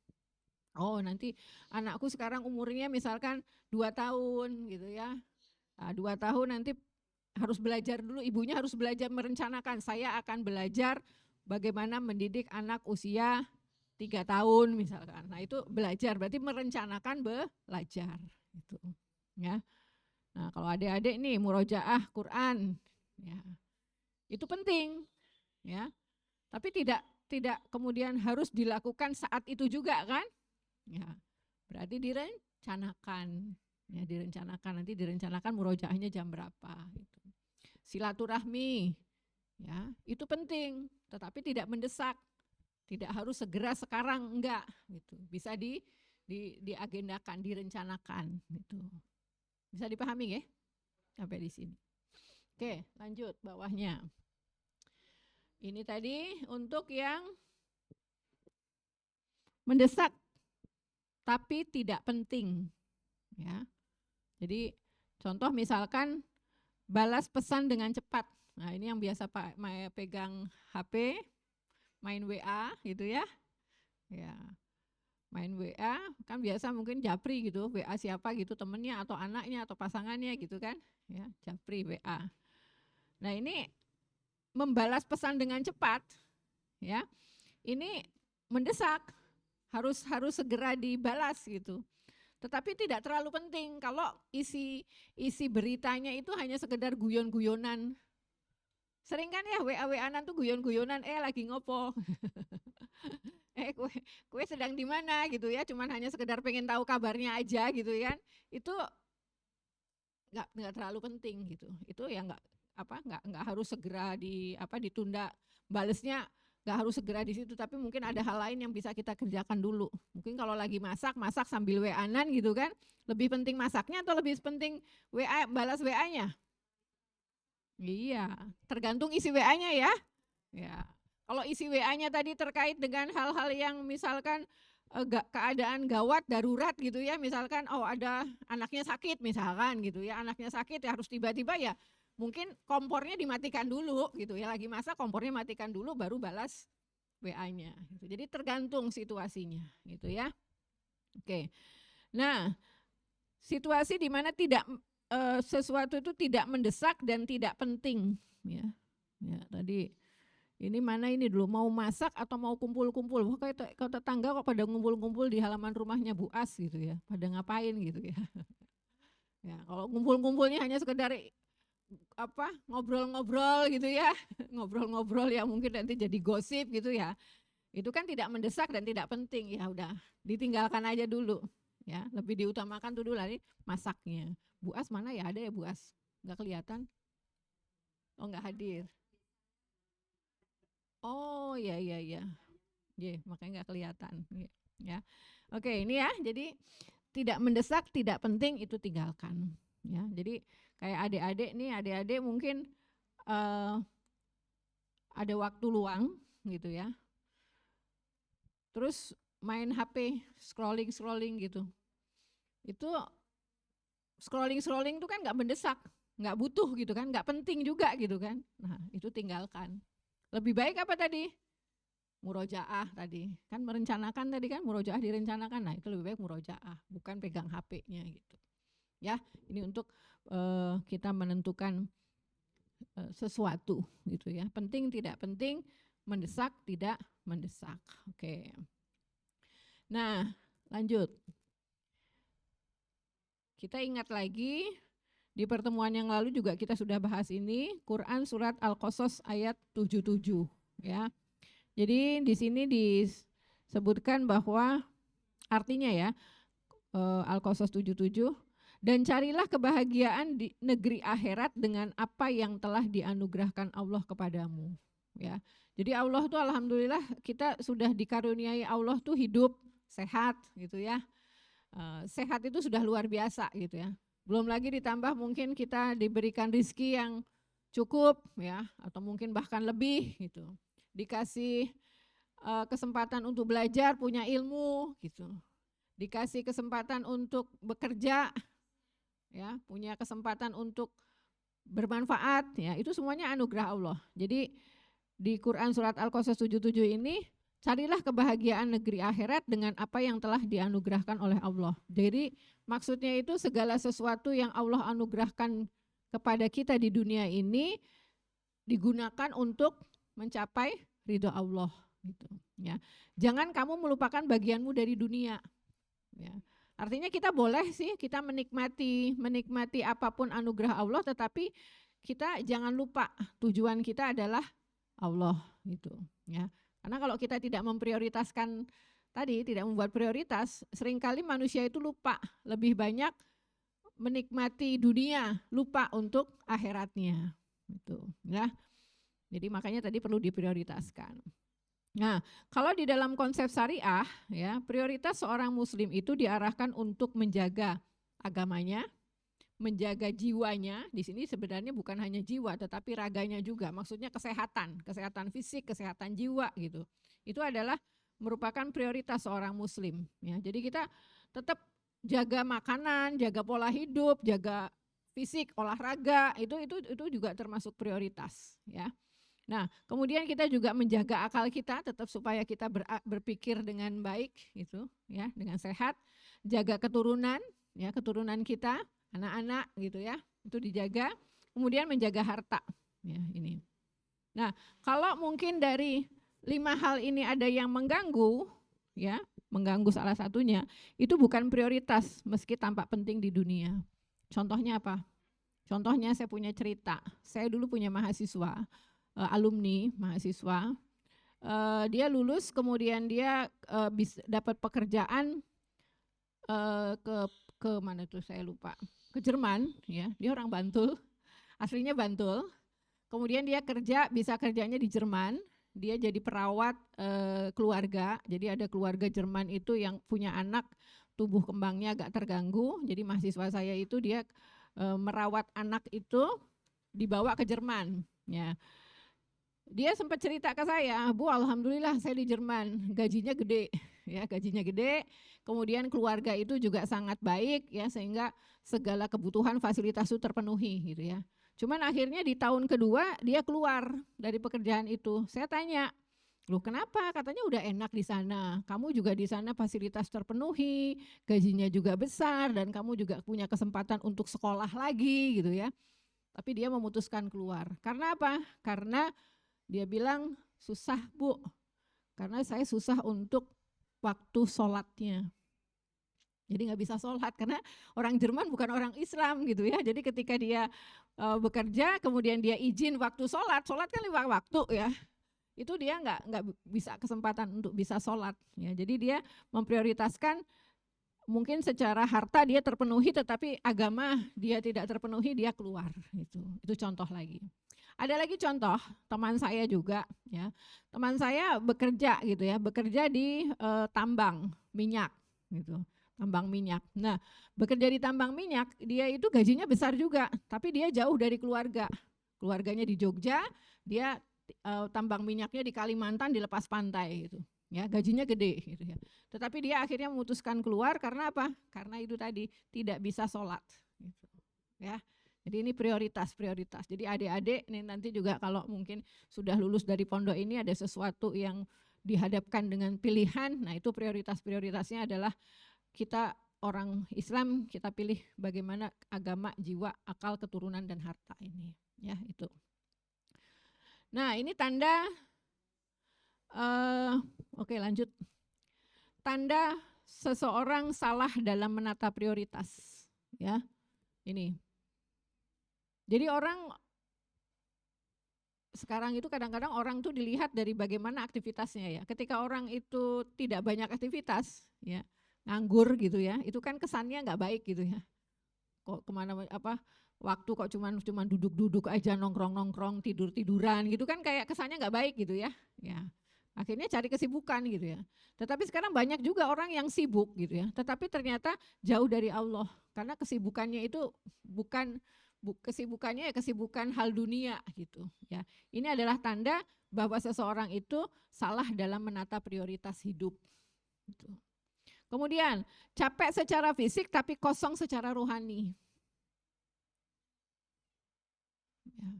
Oh nanti anakku sekarang umurnya misalkan 2 tahun gitu ya. Nah, 2 tahun nanti harus belajar dulu, ibunya harus belajar merencanakan. Saya akan belajar bagaimana mendidik anak usia 3 tahun misalkan. Nah itu belajar berarti merencanakan belajar gitu, ya. Nah, kalau adik-adik nih murojaah Quran, ya, itu penting, ya. Tapi tidak kemudian harus dilakukan saat itu juga kan? Ya, berarti direncanakan, ya nanti direncanakan murojaahnya jam berapa. Gitu. Silaturahmi, ya itu penting, tetapi tidak mendesak, tidak harus segera sekarang enggak, gitu. Bisa diagendakan, direncanakan, gitu. Bisa dipahami ya? Sampai di sini. Oke, lanjut bawahnya. Ini tadi untuk yang mendesak. tapi tidak penting. Ya. Jadi contoh misalkan balas pesan dengan cepat. Nah, ini yang biasa Pak pegang HP, main WA gitu ya. Ya. Main WA kan biasa mungkin japri gitu, WA siapa gitu, temennya atau anaknya atau pasangannya gitu kan. Ya, japri WA. Nah, ini membalas pesan dengan cepat ya. Ini mendesak, harus segera dibalas gitu. Tetapi tidak terlalu penting kalau isi beritanya itu hanya sekedar guyon-guyonan. Sering kan ya WA-WAnan tuh guyon-guyonan, lagi ngopo. Kue sedang di mana gitu ya, cuman hanya sekedar pengen tahu kabarnya aja gitu kan. Itu nggak terlalu penting gitu. Itu ya nggak harus segera ditunda balesnya, nggak harus segera di situ, tapi mungkin ada hal lain yang bisa kita kerjakan dulu. Mungkin kalau lagi masak sambil WA-an gitu kan, lebih penting masaknya atau lebih penting balas WA-nya? Iya, tergantung isi WA-nya ya. Ya. Kalau isi WA-nya tadi terkait dengan hal-hal yang misalkan keadaan gawat darurat gitu ya, misalkan ada anaknya sakit misalkan gitu ya, anaknya sakit ya harus tiba-tiba ya mungkin kompornya dimatikan dulu gitu ya, lagi masak kompornya matikan dulu baru balas WA-nya gitu. Jadi tergantung situasinya gitu ya. Oke. Nah, situasi di mana sesuatu itu tidak mendesak dan tidak penting ya. Ya, tadi ini mana ini dulu, mau masak atau mau kumpul-kumpul? Wah, kayak tetangga kok pada ngumpul-ngumpul di halaman rumahnya Bu As gitu ya. Pada ngapain gitu ya. Ya, kalau ngumpul-ngumpulnya hanya sekedar ngobrol-ngobrol gitu ya. Ngobrol-ngobrol yang mungkin nanti jadi gosip gitu ya. Itu kan tidak mendesak dan tidak penting. Ya udah, ditinggalkan aja dulu. Ya, lebih diutamakan tuh dulu lagi masaknya. Bu As mana ya? Ada ya Bu As? Enggak kelihatan? Oh, enggak hadir. Oh, iya. Makanya nggak kelihatan. Ya, oke ini ya. Jadi tidak mendesak, tidak penting itu tinggalkan. Ya, jadi kayak adik-adik mungkin ada waktu luang gitu ya. Terus main HP, scrolling gitu. Itu scrolling itu kan nggak mendesak, nggak butuh gitu kan, nggak penting juga gitu kan. Nah itu tinggalkan. Lebih baik apa tadi? Murojaah tadi, kan merencanakan tadi kan, murojaah direncanakan, nah itu lebih baik murojaah, bukan pegang HP-nya gitu. Ya, ini untuk kita menentukan sesuatu gitu ya, penting tidak penting, mendesak tidak mendesak. Oke. Nah, lanjut. Kita ingat lagi di pertemuan yang lalu juga kita sudah bahas ini, Quran surat Al-Qasas ayat 77 ya. Jadi di sini disebutkan bahwa artinya ya Al-Qasas 77, dan carilah kebahagiaan di negeri akhirat dengan apa yang telah dianugerahkan Allah kepadamu ya. Jadi Allah tuh alhamdulillah kita sudah dikaruniai Allah tuh hidup sehat gitu ya. Sehat itu sudah luar biasa gitu ya. Belum lagi ditambah mungkin kita diberikan rizki yang cukup ya, atau mungkin bahkan lebih gitu. Dikasih kesempatan untuk belajar, punya ilmu gitu. Dikasih kesempatan untuk bekerja ya, punya kesempatan untuk bermanfaat ya, itu semuanya anugerah Allah. Jadi di Quran surat Al-Qasas 77 ini, carilah kebahagiaan negeri akhirat dengan apa yang telah dianugerahkan oleh Allah. Jadi maksudnya itu segala sesuatu yang Allah anugerahkan kepada kita di dunia ini digunakan untuk mencapai ridho Allah gitu ya. Jangan kamu melupakan bagianmu dari dunia. Ya. Artinya kita boleh sih kita menikmati apapun anugerah Allah, tetapi kita jangan lupa tujuan kita adalah Allah gitu ya. Karena kalau kita tidak memprioritaskan tadi, tidak membuat prioritas, seringkali manusia itu lupa, lebih banyak menikmati dunia, lupa untuk akhiratnya gitu ya. Jadi makanya tadi perlu diprioritaskan. Nah, kalau di dalam konsep syariah ya, prioritas seorang muslim itu diarahkan untuk menjaga agamanya, menjaga jiwanya. Di sini sebenarnya bukan hanya jiwa tetapi raganya juga. Maksudnya kesehatan fisik, kesehatan jiwa gitu. Itu adalah merupakan prioritas seorang muslim ya. Jadi kita tetap jaga makanan, jaga pola hidup, jaga fisik, olahraga, itu juga termasuk prioritas ya. Nah, kemudian kita juga menjaga akal kita tetap supaya kita berpikir dengan baik gitu ya, dengan sehat, jaga keturunan ya, keturunan kita, anak-anak gitu ya, itu dijaga. Kemudian menjaga harta ya ini. Nah, kalau mungkin dari 5 hal ini ada yang mengganggu ya, mengganggu salah satunya, itu bukan prioritas meski tampak penting di dunia. Contohnya apa? Contohnya saya punya cerita. Saya dulu punya mahasiswa, alumni mahasiswa, dia lulus kemudian dia dapat pekerjaan ke mana tuh saya lupa, ke Jerman ya, dia orang Bantul, aslinya Bantul, kemudian dia bisa kerjanya di Jerman, dia jadi perawat keluarga, jadi ada keluarga Jerman itu yang punya anak tubuh kembangnya agak terganggu, jadi mahasiswa saya itu dia merawat anak itu dibawa ke Jerman ya. Dia sempat cerita ke saya, Bu, alhamdulillah saya di Jerman, gajinya gede, ya gajinya gede. Kemudian keluarga itu juga sangat baik, ya sehingga segala kebutuhan fasilitas itu terpenuhi, gitu ya. Cuman akhirnya di tahun kedua dia keluar dari pekerjaan itu. Saya tanya, loh kenapa? Katanya udah enak di sana. Kamu juga di sana fasilitas terpenuhi, gajinya juga besar, dan kamu juga punya kesempatan untuk sekolah lagi, gitu ya. Tapi dia memutuskan keluar. Karena apa? Karena dia bilang, susah Bu, karena saya susah untuk waktu sholatnya. Jadi nggak bisa sholat, karena orang Jerman bukan orang Islam gitu ya. Jadi ketika dia bekerja, kemudian dia izin waktu sholat kan 5 waktu ya. Itu dia nggak bisa kesempatan untuk bisa sholat. Ya. Jadi dia memprioritaskan mungkin secara harta dia terpenuhi, tetapi agama dia tidak terpenuhi, dia keluar. Itu contoh lagi. Ada lagi contoh teman saya juga ya, teman saya bekerja gitu ya, bekerja di tambang minyak gitu, tambang minyak. Nah bekerja di tambang minyak dia itu gajinya besar juga, tapi dia jauh dari keluarga, keluarganya di Jogja, dia tambang minyaknya di Kalimantan di lepas pantai gitu. Ya, gajinya gede gitu ya. Tetapi dia akhirnya memutuskan keluar karena apa? Karena itu tadi tidak bisa sholat gitu. Ya. Jadi ini prioritas. Jadi adik-adik ini nanti juga kalau mungkin sudah lulus dari pondok ini ada sesuatu yang dihadapkan dengan pilihan, nah itu prioritasnya adalah kita orang Islam, kita pilih bagaimana agama, jiwa, akal, keturunan dan harta ini. Ya, itu. Nah, ini tanda oke, lanjut. Tanda seseorang salah dalam menata prioritas, ya. Ini. Jadi orang sekarang itu kadang-kadang orang tuh dilihat dari bagaimana aktivitasnya ya. Ketika orang itu tidak banyak aktivitas, ya, nganggur gitu ya, itu kan kesannya nggak baik gitu ya. Kok kemana waktu kok cuman duduk-duduk aja, nongkrong-nongkrong, tidur-tiduran gitu kan kayak kesannya nggak baik gitu ya. Ya. Akhirnya cari kesibukan gitu ya. Tetapi sekarang banyak juga orang yang sibuk gitu ya. Tetapi ternyata jauh dari Allah. Karena kesibukannya itu kesibukannya ya kesibukan hal dunia gitu ya. Ini adalah tanda bahwa seseorang itu salah dalam menata prioritas hidup. Gitu. Kemudian capek secara fisik tapi kosong secara rohani. Ya.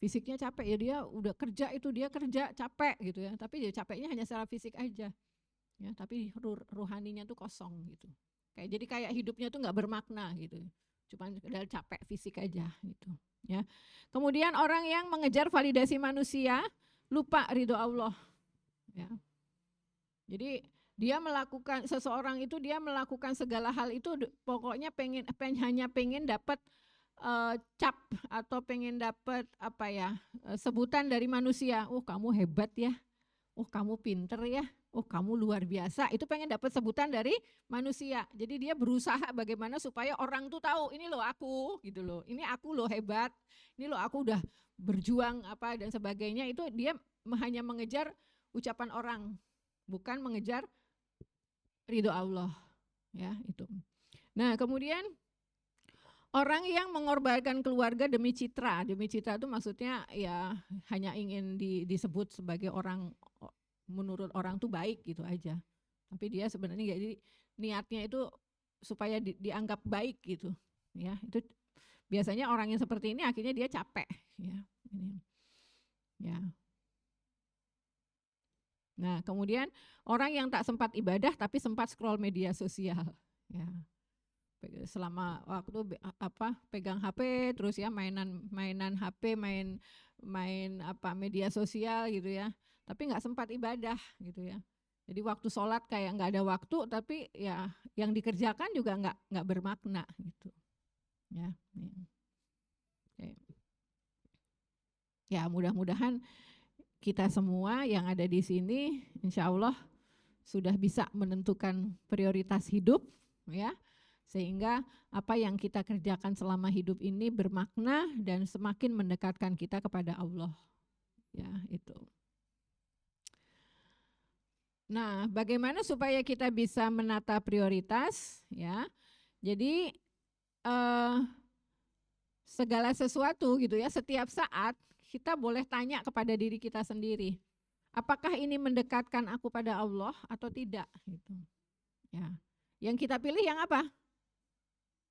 Fisiknya capek ya, dia udah kerja itu dia kerja capek gitu ya, tapi dia capeknya hanya secara fisik aja ya, tapi rohaninya tuh kosong gitu, jadi kayak hidupnya tuh nggak bermakna gitu, cuma sekedar capek fisik aja gitu ya. Kemudian orang yang mengejar validasi manusia lupa ridho Allah ya. Jadi seseorang itu dia melakukan segala hal itu pokoknya hanya pengen dapat cap atau pengen dapat sebutan dari manusia. Oh kamu hebat ya, oh kamu pinter ya, oh kamu luar biasa. Itu pengen dapat sebutan dari manusia. Jadi dia berusaha bagaimana supaya orang tuh tahu ini loh aku gitu loh, ini aku loh hebat, ini loh aku udah berjuang dan sebagainya. Itu dia hanya mengejar ucapan orang, bukan mengejar ridho Allah ya itu. Nah kemudian orang yang mengorbankan keluarga demi citra itu maksudnya ya hanya ingin disebut sebagai orang, menurut orang tuh baik gitu aja. Tapi dia sebenarnya jadi niatnya itu supaya dianggap baik gitu. Ya, itu biasanya orang yang seperti ini akhirnya dia capek, ya. Ini. Ya. Nah, kemudian orang yang tak sempat ibadah tapi sempat scroll media sosial, ya. Selama waktu pegang HP terus ya mainan HP, main media sosial gitu ya. Tapi nggak sempat ibadah gitu ya. Jadi waktu sholat kayak nggak ada waktu, tapi ya yang dikerjakan juga nggak bermakna gitu. Ya. Oke. Ya, mudah-mudahan kita semua yang ada di sini insya Allah sudah bisa menentukan prioritas hidup, ya, sehingga apa yang kita kerjakan selama hidup ini bermakna dan semakin mendekatkan kita kepada Allah, ya itu. Nah, bagaimana supaya kita bisa menata prioritas, ya? Jadi segala sesuatu gitu ya, setiap saat kita boleh tanya kepada diri kita sendiri, apakah ini mendekatkan aku pada Allah atau tidak gitu. Ya. Yang kita pilih yang apa?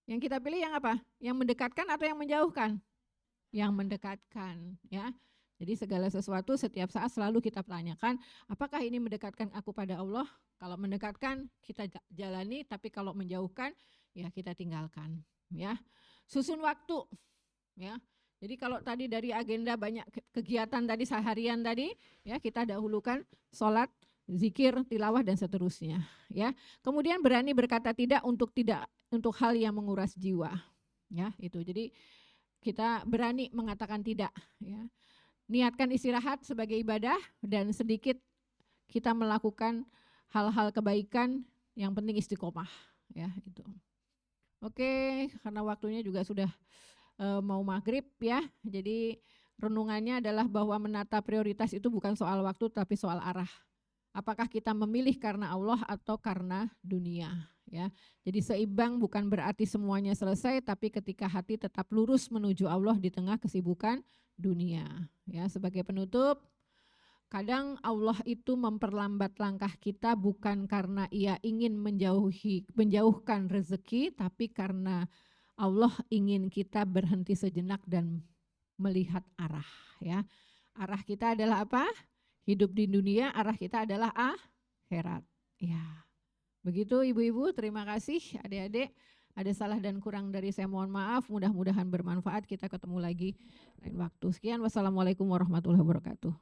Yang kita pilih yang apa? Yang mendekatkan atau yang menjauhkan? Yang mendekatkan, ya. Jadi segala sesuatu setiap saat selalu kita tanyakan, apakah ini mendekatkan aku pada Allah? Kalau mendekatkan kita jalani, tapi kalau menjauhkan ya kita tinggalkan, ya. Susun waktu, ya. Jadi kalau tadi dari agenda banyak kegiatan tadi seharian tadi, ya kita dahulukan sholat, zikir, tilawah dan seterusnya, ya. Kemudian berani berkata tidak untuk hal yang menguras jiwa, ya itu. Jadi kita berani mengatakan tidak, ya. Niatkan istirahat sebagai ibadah dan sedikit kita melakukan hal-hal kebaikan, yang penting istiqomah, ya itu. Oke, karena waktunya juga sudah mau maghrib ya, jadi renungannya adalah bahwa menata prioritas itu bukan soal waktu tapi soal arah. Apakah kita memilih karena Allah atau karena dunia, ya. Jadi seimbang bukan berarti semuanya selesai, tapi ketika hati tetap lurus menuju Allah di tengah kesibukan dunia, ya. Sebagai penutup, kadang Allah itu memperlambat langkah kita bukan karena Ia ingin menjauhkan rezeki, tapi karena Allah ingin kita berhenti sejenak dan melihat arah, ya. Arah kita adalah apa? Hidup di dunia, arah kita adalah akhirat. Ya. Begitu ibu-ibu, terima kasih. Adik-adik, ada salah dan kurang dari saya mohon maaf. Mudah-mudahan bermanfaat. Kita ketemu lagi lain waktu. Sekian, wassalamualaikum warahmatullahi wabarakatuh.